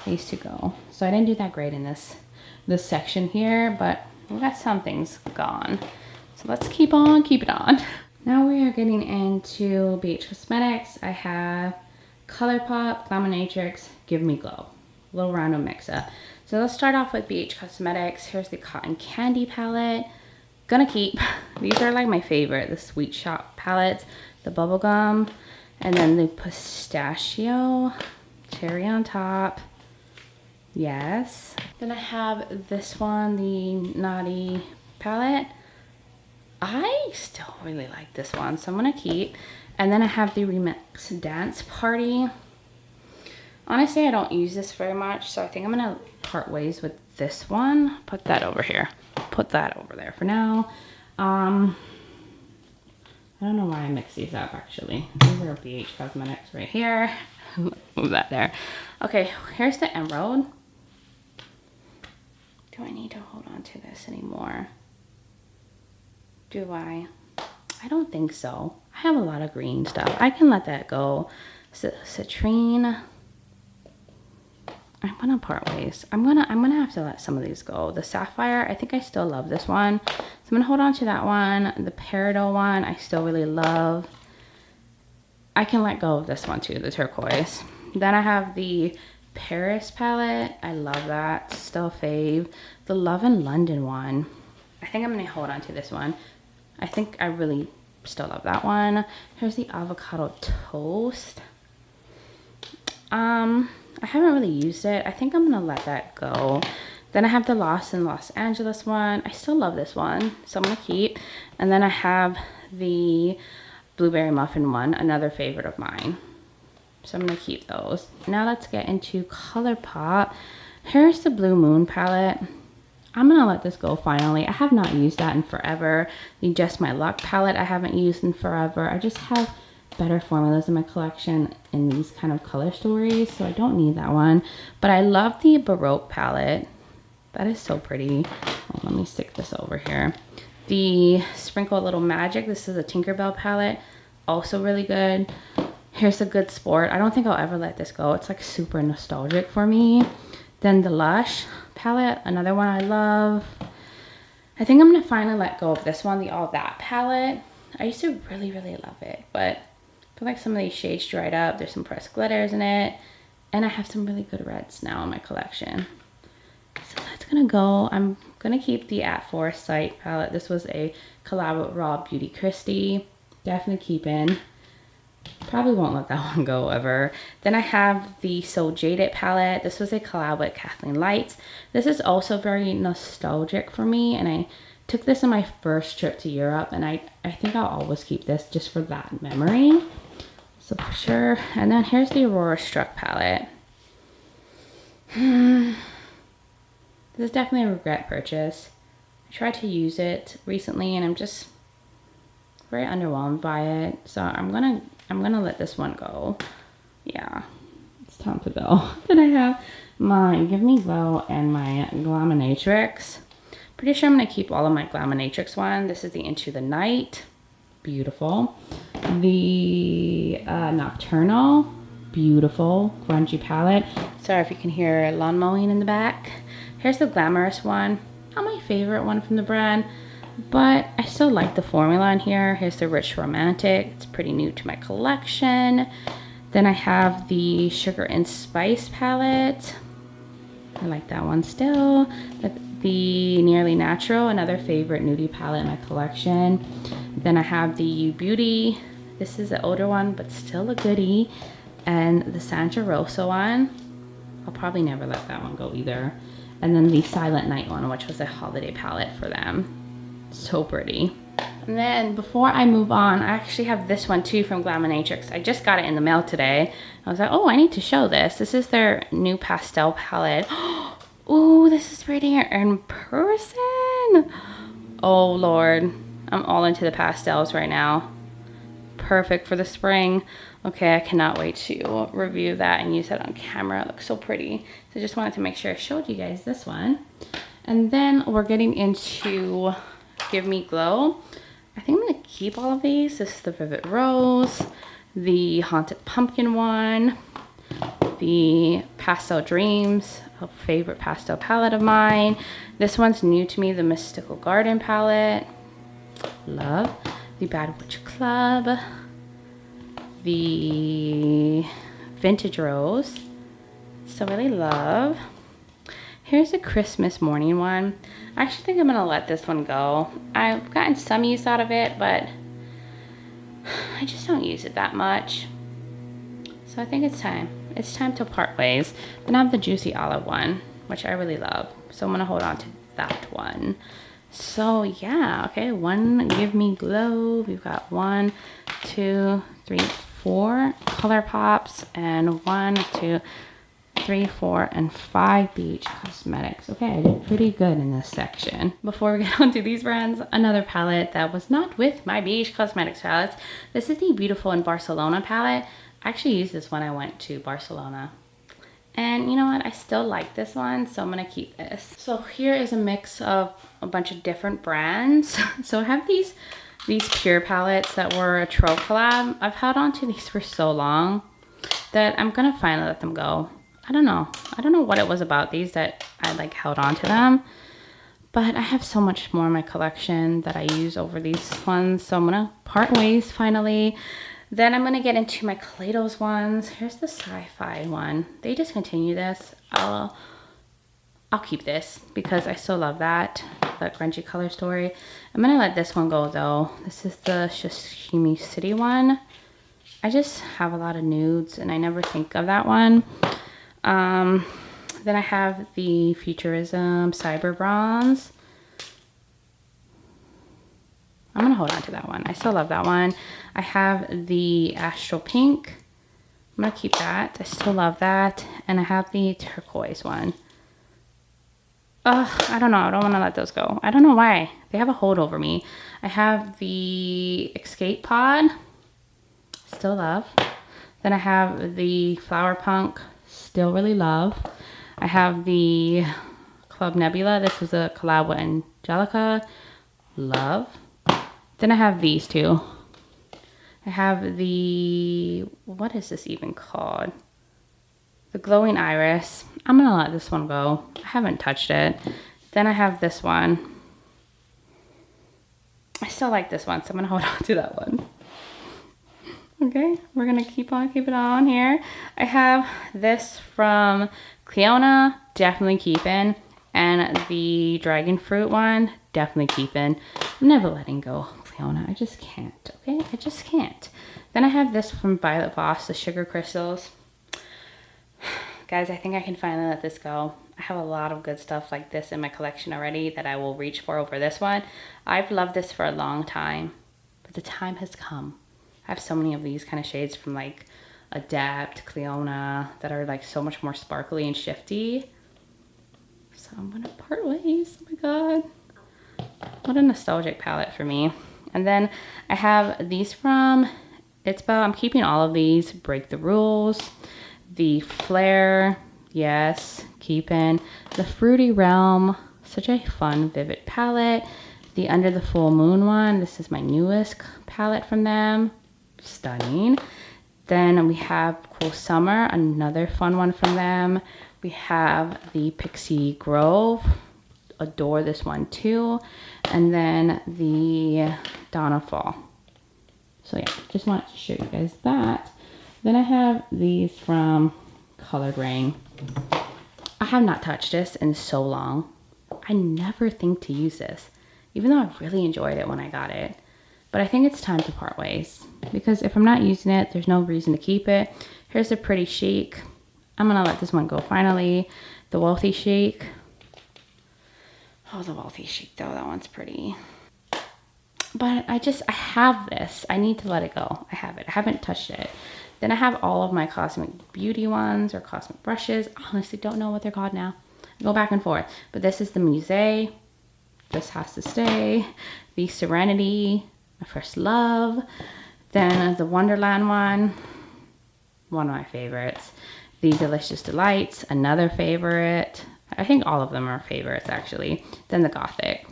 these two go. So I didn't do that great in this section here, but we got some things gone. So let's keep it on. Now we are getting into BH Cosmetics. I have ColourPop, Glamlite, Give Me Glow. A little random mix-up. So let's start off with BH Cosmetics. Here's the Cotton Candy palette. Gonna keep. These are like my favorite. The Sweet Shop palettes, the bubblegum, and then the pistachio, cherry on top. Yes. Then I have this one, the Naughty palette. I still really like this one, so I'm gonna keep. And then I have the Remix Dance Party. Honestly, I don't use this very much, so I think I'm gonna part ways with this one. Put that over here. Put that over there for now. I don't know why I mixed these up actually. These are BH Cosmetics right here. Move that there. Okay, here's the Emerald. Do I need to hold on to this anymore? Do I? I don't think so. I have a lot of green stuff. I can let that go. Citrine. I'm gonna part ways. I'm gonna have to let some of these go. The Sapphire, I think I still love this one. So I'm gonna hold on to that one. The Peridot one, I still really love. I can let go of this one too, the turquoise. Then I have the Paris palette. I love that. Still fave. The Love in London one. I think I'm gonna hold on to this one. I think I really still love that one. Here's the Avocado Toast. I haven't really used it. I think I'm gonna let that go. Then I have the Lost in Los Angeles one. I still love this one, so I'm gonna keep. And then I have the Blueberry Muffin one, another favorite of mine. So I'm gonna keep those. Now let's get into ColourPop. Here's the Blue Moon palette. I'm gonna let this go finally. I have not used that in forever. The Just My Luck palette I haven't used in forever. I just have better formulas in my collection in these kind of color stories, so I don't need that one. But I love the Baroque palette. That is so pretty. Oh, let me stick this over here. The Sprinkle a Little Magic. This is a Tinkerbell palette. Also really good. Here's a Good Sport. I don't think I'll ever let this go. It's like super nostalgic for me. Then the Lush palette, another one I love. I think I'm gonna finally let go of this one, the All That palette. I used to really, really love it, but I feel like some of these shades dried up. There's some pressed glitters in it, and I have some really good reds now in my collection. So that's gonna go. I'm gonna keep the At Foresight palette. This was a collab with Raw Beauty Christie. Definitely keep in. Probably won't let that one go ever. Then I have the So Jaded palette. This was a collab with Kathleen Lights. This is also very nostalgic for me, and I took this on my first trip to Europe, and I think I'll always keep this just for that memory. So for sure. And then here's the Aurora Struck palette. This is definitely a regret purchase. tried to use it recently and I'm just very underwhelmed by it. So I'm gonna let this one go. Yeah, it's time to go. Then I have my Give Me Glow and my Glamlite. Pretty sure I'm gonna keep all of my Glamlite one. This is the Into the Night. Beautiful. The Nocturnal. Beautiful. Grungy palette. Sorry if you can hear lawn mowing in the back. Here's the Glamorous one. Not my favorite one from the brand, but I still like the formula in here. Here's the Rich Romantic. It's pretty new to my collection. Then I have the Sugar and Spice palette. I like that one still. The Nearly Natural, another favorite nudie palette in my collection. Then I have the Beauty. This is an older one, but still a goodie. And the Sandra Rosa one. I'll probably never let that one go either. And then the Silent Night one, which was a holiday palette for them. So pretty. And then before I move on, I actually have this one too from Glamlite. I just got it in the mail today. I was like, oh, I need to show this. This is their new pastel palette. Ooh, this is prettier in person. Oh Lord, I'm all into the pastels right now. Perfect for the spring. Okay, I cannot wait to review that and use it on camera. It looks so pretty. So just wanted to make sure I showed you guys this one. And then we're getting into Give Me Glow. I think I'm gonna keep all of these. This is the Vivid Rose, the Haunted Pumpkin one, the Pastel Dreams, a favorite pastel palette of mine. This one's new to me, the Mystical Garden palette. Love. The Bad Witch Club, the Vintage Rose. So really love. Here's a Christmas morning one. I actually think I'm gonna let this one go. I've gotten some use out of it, but I just don't use it that much. So I think it's time. It's time to part ways. Then I have the Juicy Olive one, which I really love. So I'm gonna hold on to that one. So yeah, okay, one Give Me Glow. We've got 1, 2, 3, 4 ColourPops and 1, 2, 3, 4, and 5 Beach Cosmetics. Okay, I did pretty good in this section. Before we get onto these brands, another palette that was not with my Beach Cosmetics palettes. This is the Beautiful in Barcelona palette. I actually used this when I went to Barcelona. And you know what? I still like this one, so I'm gonna keep this. So here is a mix of a bunch of different brands. So I have these Pure palettes that were a Troll collab. I've held on to these for so long that I'm gonna finally let them go. I don't know what it was about these that I like held on to them. But I have so much more in my collection that I use over these ones. So I'm gonna part ways finally. Then I'm gonna get into my Kaleidos ones. Here's the Sci-Fi one. They discontinued this. I'll keep this because I still love that grungy color story. I'm gonna let this one go though. This is the Sashimi City one. I just have a lot of nudes and I never think of that one. Then I have the Futurism Cyber Bronze. I'm gonna hold on to that one. I still love that one. I have the Astral Pink. I'm gonna keep that. I still love that. And I have the Turquoise one. I don't know. I don't want to let those go. I don't know why. They have a hold over me. I have the Escape Pod. Still love. Then I have the Flower Punk. Still really love. I have the Club Nebula. This is a collab with Angelica. Love. Then I have these two. I have the, what is this even called? The Glowing Iris. I'm gonna let this one go. I haven't touched it. Then I have this one. I still like this one, so I'm gonna hold on to that one. Okay, we're gonna keep it on here. I have this from Cleona, definitely keeping. And the Dragon Fruit one, definitely keeping. I'm never letting go, Cleona. I just can't, okay? I just can't. Then I have this from Violet Voss, the Sugar Crystals. Guys, I think I can finally let this go. I have a lot of good stuff like this in my collection already that I will reach for over this one. I've loved this for a long time, but the time has come. I have so many of these kind of shades from like Adept, Cleona, that are like so much more sparkly and shifty. So I'm gonna part ways. Oh my god. What a nostalgic palette for me. And then I have these from ItsBel. I'm keeping all of these. Break the Rules. The Flare. Yes, keeping. The Fruity Realm. Such a fun, vivid palette. The Under the Full Moon one. This is my newest palette from them. Stunning. Then we have Cool Summer. Another fun one from them. We have the Pixie Grove. Adore this one too. And then the Dawn of Fall. So yeah, just wanted to show you guys that. Then I have these from Colored Rain. I have not touched this in so long. I never think to use this, even though I really enjoyed it when I got it. But I think it's time to part ways, because if I'm not using it, there's no reason to keep it. Here's a Pretty Chic. I'm gonna let this one go finally. The Wealthy Chic. Oh, the Wealthy Chic though, that one's pretty. But I have this. I need to let it go. I have it. I haven't touched it. Then I have all of my Cosmic Beauty ones or Cosmic brushes. I honestly don't know what they're called now. I go back and forth. But this is the Musée. This Has to Stay. The Serenity. My First Love. Then the Wonderland one. One of my favorites. The Delicious Delights. Another favorite. I think all of them are favorites actually. Then the Gothic.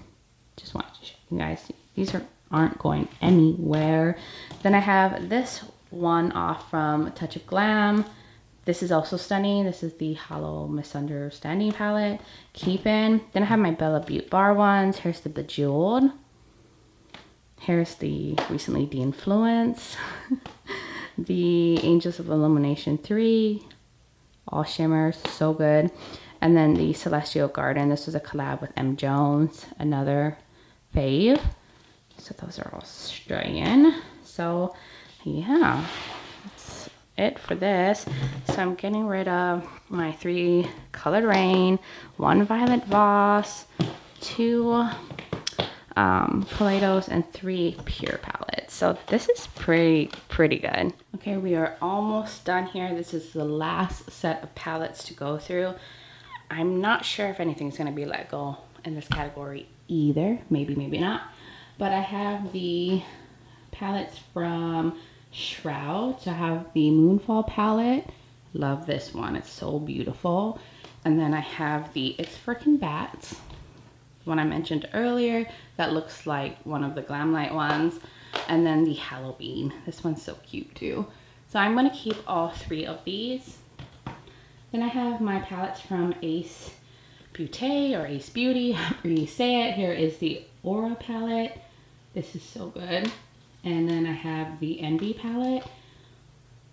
Just wanted to show you guys. These aren't going anywhere. Then I have this one off from Touch of Glam. This is also stunning. This is the Hollow Misunderstanding palette. Keepin'. Then I have my Bella Beaute Bar ones. Here's the Bejeweled. Here's the recently de-influence. The Angels of Illumination 3. All shimmers. So good. And then the Celestial Garden. This was a collab with M. Jones. Another fave. So those are all Australian. So yeah, that's it for this. So I'm getting rid of my 3 Colored Rain, 1 Violet Voss, 2 Kaleidos, and 3 Pure palettes. So this is pretty good. Okay, we are almost done here. This is the last set of palettes to go through. I'm not sure if anything's gonna be let go in this category either. Maybe, maybe not. But I have the palettes from Shroud. So I have the Moonfall palette. Love this one. It's so beautiful. And then I have the It's Frickin' Bats, the one I mentioned earlier. That looks like one of the Glamlite ones. And then the Halloween. This one's so cute too. So I'm going to keep all 3 of these. Then I have my palettes from Ace Beauty or Ace Beauty, however you say it. Here is the Aura palette. This is so good. And then I have the Envy palette.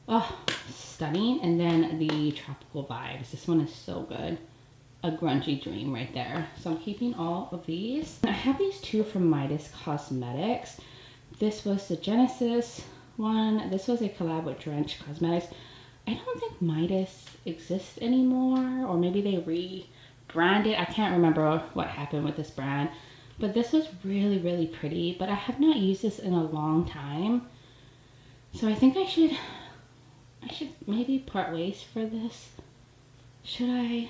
Oh, stunning. And then the Tropical Vibes. This one is so good. A grungy dream right there. So I'm keeping all of these. I have these 2 from Nomad Cosmetics. This was the Genesis one. This was a collab with Nomad Cosmetics. I don't think Midas exists anymore, or maybe they rebranded. I can't remember what happened with this brand. But this was really pretty, but I have not used this in a long time. So I think I should maybe part ways for this. Should I?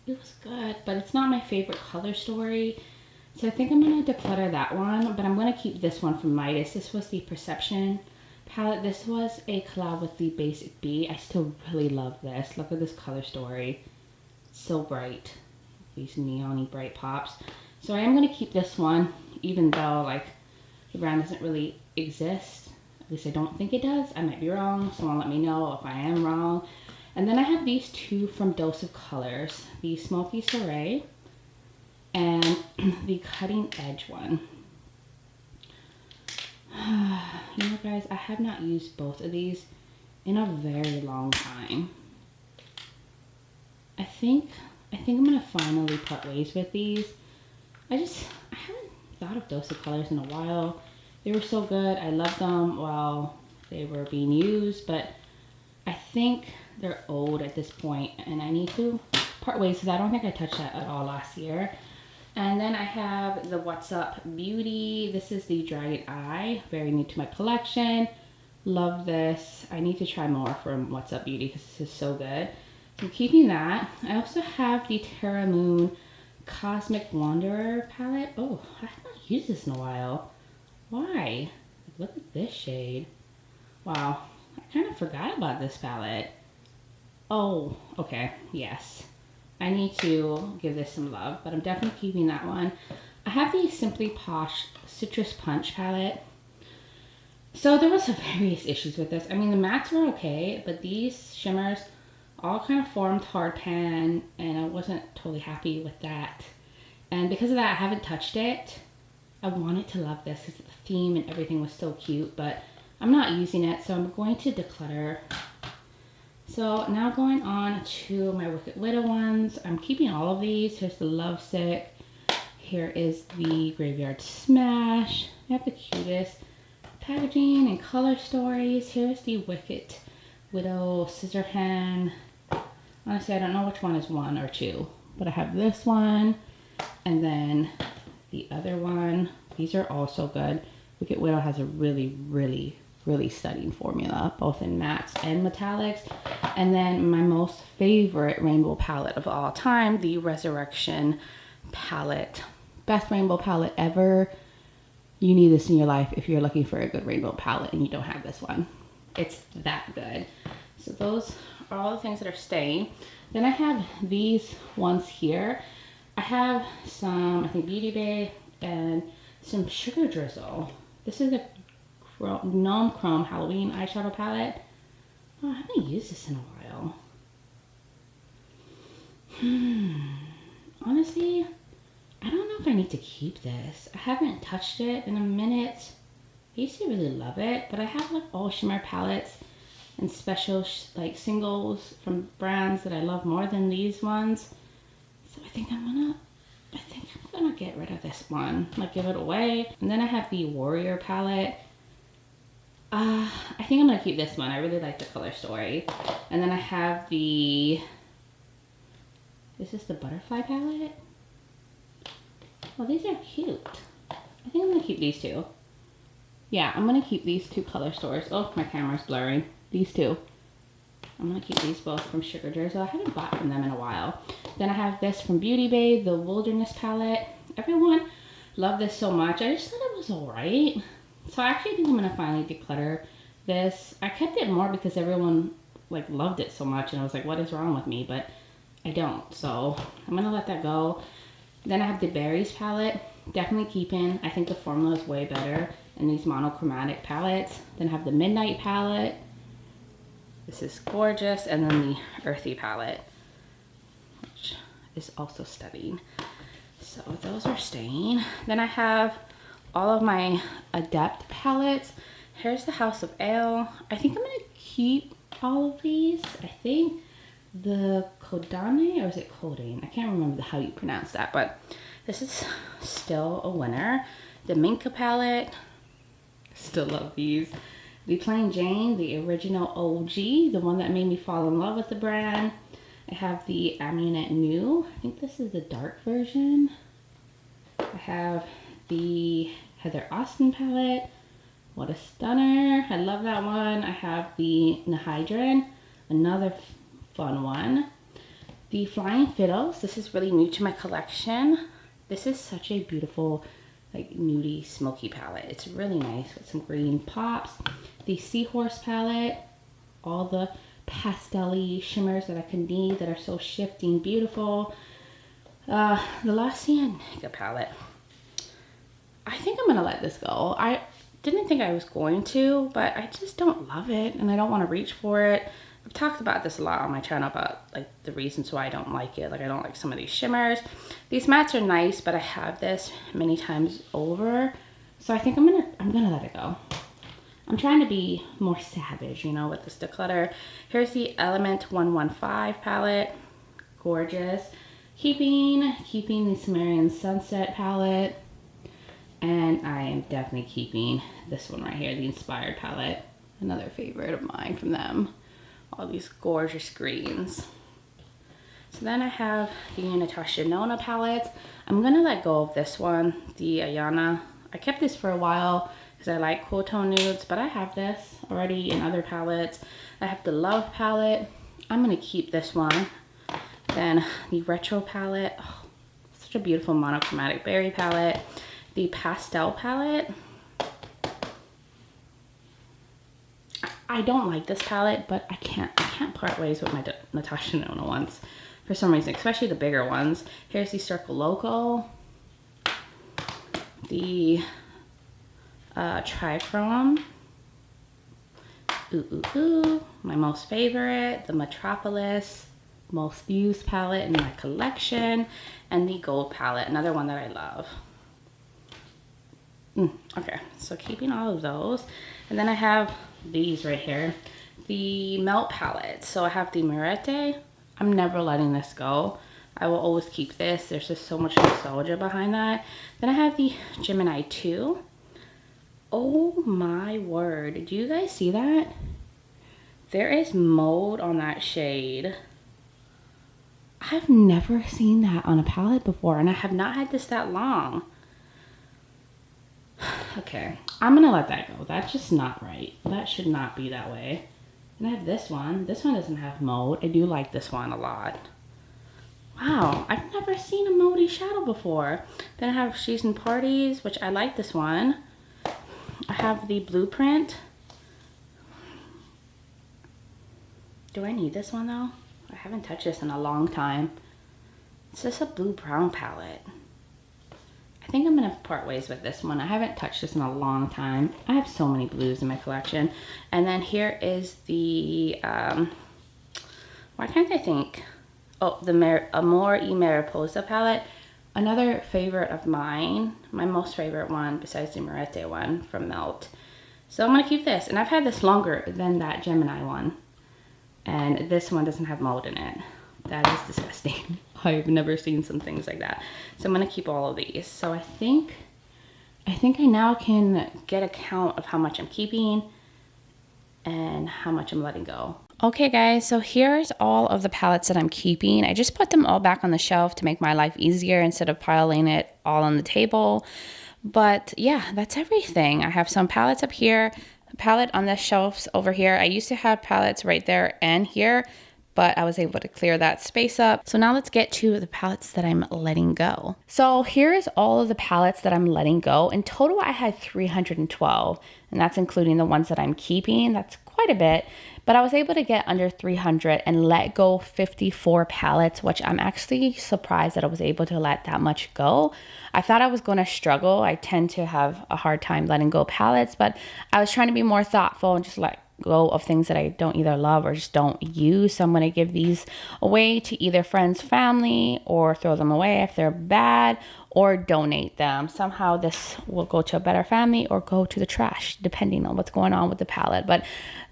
It was good, but it's not my favorite color story. So I think I'm gonna declutter that one, but I'm gonna keep this one from Midas. This was the Perception palette. This was a collab with the Basic Bee. I still really love this. Look at this color story. It's so bright. These neon-y bright pops. So I am going to keep this one, even though like the brand doesn't really exist. At least I don't think it does. I might be wrong. Someone let me know if I am wrong. And then I have these 2 from Dose of Colors. The Smoky Soiree and the Cutting Edge one. You know guys, I have not used both of these in a very long time. I think I'm going to finally part ways with these. I haven't thought of Dose of Colors in a while. They were so good. I loved them while they were being used, but I think they're old at this point and I need to part ways because I don't think I touched that at all last year. And then I have the What's Up Beauty. This is the Dragon Eye, very new to my collection. Love this. I need to try more from What's Up Beauty because this is so good. So I'm keeping that. I also have the Terra Moon Cosmic Wanderer palette. Oh, I haven't used this in a while. Why? Look at this shade. Wow, I kind of forgot about this palette. Oh, okay, yes. I need to give this some love, but I'm definitely keeping that one. I have the Simply Posh Citrus Punch palette. So there was some various issues with this. I mean, the mattes were okay, but these shimmers all kind of formed hard pan, and I wasn't totally happy with that. And because of that, I haven't touched it. I wanted to love this because the theme and everything was so cute, but I'm not using it, so I'm going to declutter. So now going on to my Wicked Widow ones. I'm keeping all of these. Here's the Lovesick. Here is the Graveyard Smash. I have the cutest packaging and color stories. Here's the Wicked Widow Scissor Hand. Honestly, I don't know which one is 1 or 2, but I have this one and then the other one. These are all so good. Wicked Widow has a really stunning formula, both in mattes and metallics. And then my most favorite rainbow palette of all time, the Resurrection palette. Best rainbow palette ever. You need this in your life if you're looking for a good rainbow palette and you don't have this one. It's that good. So those are all the things that are staying. Then I have these ones here. I have some, I think, Beauty Bay and some Sugar Drizzle. This is a Gnome Chrome Halloween eyeshadow palette. Oh, I haven't used this in a while. Honestly, I don't know if I need to keep this. I haven't touched it in a minute. I used to really love it, but I have like all shimmer palettes and special like singles from brands that I love more than these ones. So I think I'm gonna get rid of this one. Like give it away. And then I have the Warrior palette. I think I'm gonna keep this one. I really like the color story. And then I have the, this is the Butterfly palette. Oh, these are cute. I think I'm gonna keep these two. Yeah, I'm gonna keep these two color stores. Oh, my camera's blurring. These two. I'm gonna keep these both from Sugar Drizzle. I haven't bought from them in a while. Then I have this from Beauty Bay, the Wilderness palette. Everyone loved this so much. I just thought it was alright. So I actually think I'm gonna finally declutter this. I kept it more because everyone like loved it so much and I was like, what is wrong with me? But I don't, so I'm gonna let that go. Then I have the Berries palette, definitely keeping. I think the formula is way better in these monochromatic palettes. Then I have the Midnight palette. This is gorgeous. And then the Earthy palette, which is also stunning. So those are staying. Then I have all of my Adept palettes. Here's the House of Ale. I think I'm gonna keep all of these. I think the Kodane, or is it Kodane? I can't remember how you pronounce that, but this is still a winner. The Minka palette, still love these. The Plain Jane, the original OG, the one that made me fall in love with the brand. I have the Amunet New. I think this is the dark version. I have the Heather Austin palette. What a stunner. I love that one. I have the Nahydran, another fun one. The Flying Fiddles. This is really new to my collection. This is such a beautiful, like nudie, smoky palette. It's really nice with some green pops. The Seahorse palette. All the pastel-y shimmers that I can need that are so shifting, beautiful. The La Cienega palette. I think I'm gonna let this go. I didn't think I was going to, but I just don't love it and I don't want to reach for it. I've talked about this a lot on my channel about like the reasons why I don't like it. Like I don't like some of these shimmers. These mattes are nice, but I have this many times over. So I think I'm gonna let it go. I'm trying to be more savage, you know, with this declutter. Here's the Element 115 palette. Gorgeous. Keeping the Sumerian Sunset palette. And I am definitely keeping this one right here, the Inspired palette. Another favorite of mine from them. All these gorgeous greens. So then I have the Natasha Nona palette. I'm gonna let go of this one, the Ayana. I kept this for a while because I like cool tone nudes, but I have this already in other palettes. I have the Love palette. I'm gonna keep this one. Then the Retro palette. Oh, Such a beautiful monochromatic berry palette. The pastel palette. I don't like this palette, but I can't part ways with my Natasha Denona ones for some reason, especially the bigger ones. Here's the Circle Loco, the Trichrome, my most favorite, the Metropolis, most used palette in my collection, and the Gold palette, another one that I love. Okay, so keeping all of those, and then I have these right here, the Melt palette. So I have the Murete. I'm never letting this go. I will always keep this. There's just so much nostalgia behind that. Then I have the Gemini 2. Oh my word, do you guys see that? There is mold on that shade. I've never seen that on a palette before, and I have not had this that long. Okay, I'm gonna let that go. That's just not right. That should not be that way. And I have this one. This one doesn't have mold. I do like this one a lot. Wow, I've never seen a moldy shadow before. Then I have She's in Parties, which I like this one. I have the Blueprint. Do I need this one though? I haven't touched this in a long time. It's just a blue-brown palette. I think I'm gonna part ways with this one. I haven't touched this in a long time. I have so many blues in my collection. And then here is the, why can't I think? Oh, the Amor y Mariposa palette. Another favorite of mine, my most favorite one besides the Murete one from Melt. So I'm gonna keep this. And I've had this longer than that Gemini one. And this one doesn't have mold in it. That is disgusting. I've never seen some things like that. So I'm gonna keep all of these. So I think I now can get a count of how much I'm keeping and how much I'm letting go. Okay guys, so here's all of the palettes that I'm keeping. I just put them all back on the shelf to make my life easier instead of piling it all on the table. But yeah, that's everything. I have some palettes up here, a palette on the shelves over here. I used to have palettes right there and here, but I was able to clear that space up. So now let's get to the palettes that I'm letting go. So here's all of the palettes that I'm letting go. In total, I had 312, and that's including the ones that I'm keeping. That's quite a bit, but I was able to get under 300 and let go 54 palettes, which I'm actually surprised that I was able to let that much go. I thought I was going to struggle. I tend to have a hard time letting go palettes, but I was trying to be more thoughtful and just let go of things that I don't either love or just don't use. So I'm going to give these away to either friends, family, or throw them away if they're bad, or donate them. Somehow this will go to a better family or go to the trash, depending on what's going on with the palette. But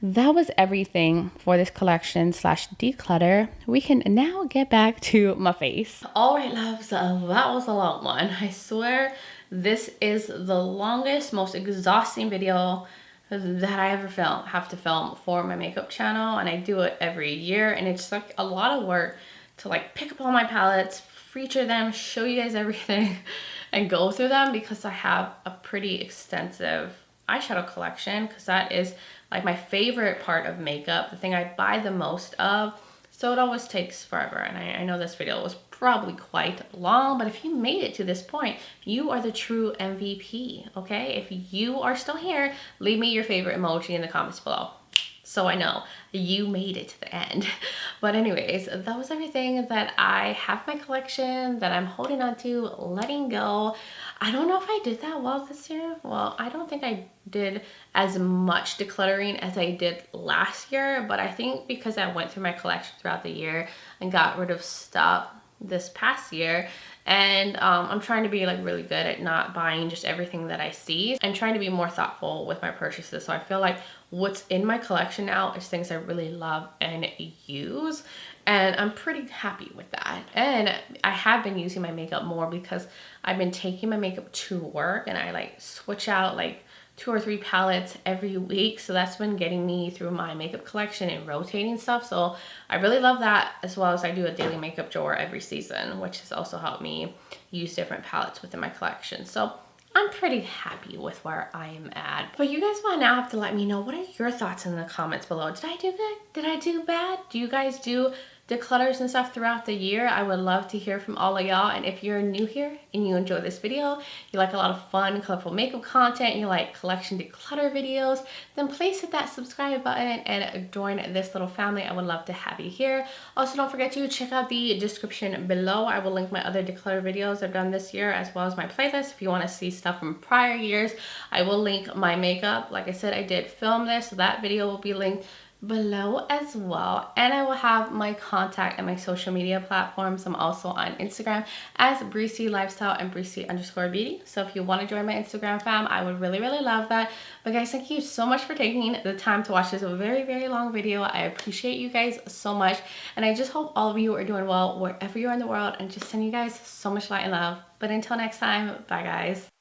that was everything for this collection / declutter. We can now get back to my face. All right, loves, that was a long one. I swear this is the longest, most exhausting video that I ever have to film for my makeup channel, and I do it every year, and it's like a lot of work to like pick up all my palettes, feature them, show you guys everything, and go through them because I have a pretty extensive eyeshadow collection, because that is like my favorite part of makeup, the thing I buy the most of. So it always takes forever, and I know this video was probably quite long, but if you made it to this point, you are the true MVP, okay? If you are still here, leave me your favorite emoji in the comments below, so I know you made it to the end. But anyways, that was everything that I have in my collection that I'm holding on to, letting go. I don't know if I did that well this year. Well, I don't think I did as much decluttering as I did last year, but I think because I went through my collection throughout the year and got rid of stuff this past year, and I'm trying to be like really good at not buying just everything that I see and trying to be more thoughtful with my purchases. So I feel like what's in my collection now is things I really love and use, and I'm pretty happy with that. And I have been using my makeup more because I've been taking my makeup to work, and I like switch out like 2 or 3 palettes every week, so that's been getting me through my makeup collection and rotating stuff. So I really love that, as well as I do a daily makeup drawer every season, which has also helped me use different palettes within my collection. So I'm pretty happy with where I am at. But you guys will now have to let me know, what are your thoughts in the comments below? Did I do good? Did I do bad? Do you guys do declutters and stuff throughout the year. I would love to hear from all of y'all. And if you're new here and you enjoy this video, you like a lot of fun, colorful makeup content, you like collection declutter videos, then please hit that subscribe button and join this little family. I would love to have you here. Also, don't forget to check out the description below. I will link my other declutter videos I've done this year, as well as my playlist. If you want to see stuff from prior years, I will link my makeup. Like I said, I did film this, so that video will be linked below as well. And I will have my contact and my social media platforms. I'm also on Instagram as Breezy Lifestyle and Breezy_beauty. So if you want to join my Instagram fam, I would really love that. But guys, thank you so much for taking the time to watch this very long video. I appreciate you guys so much, and I just hope all of you are doing well wherever you are in the world, and just send you guys so much light and love. But until next time, bye guys.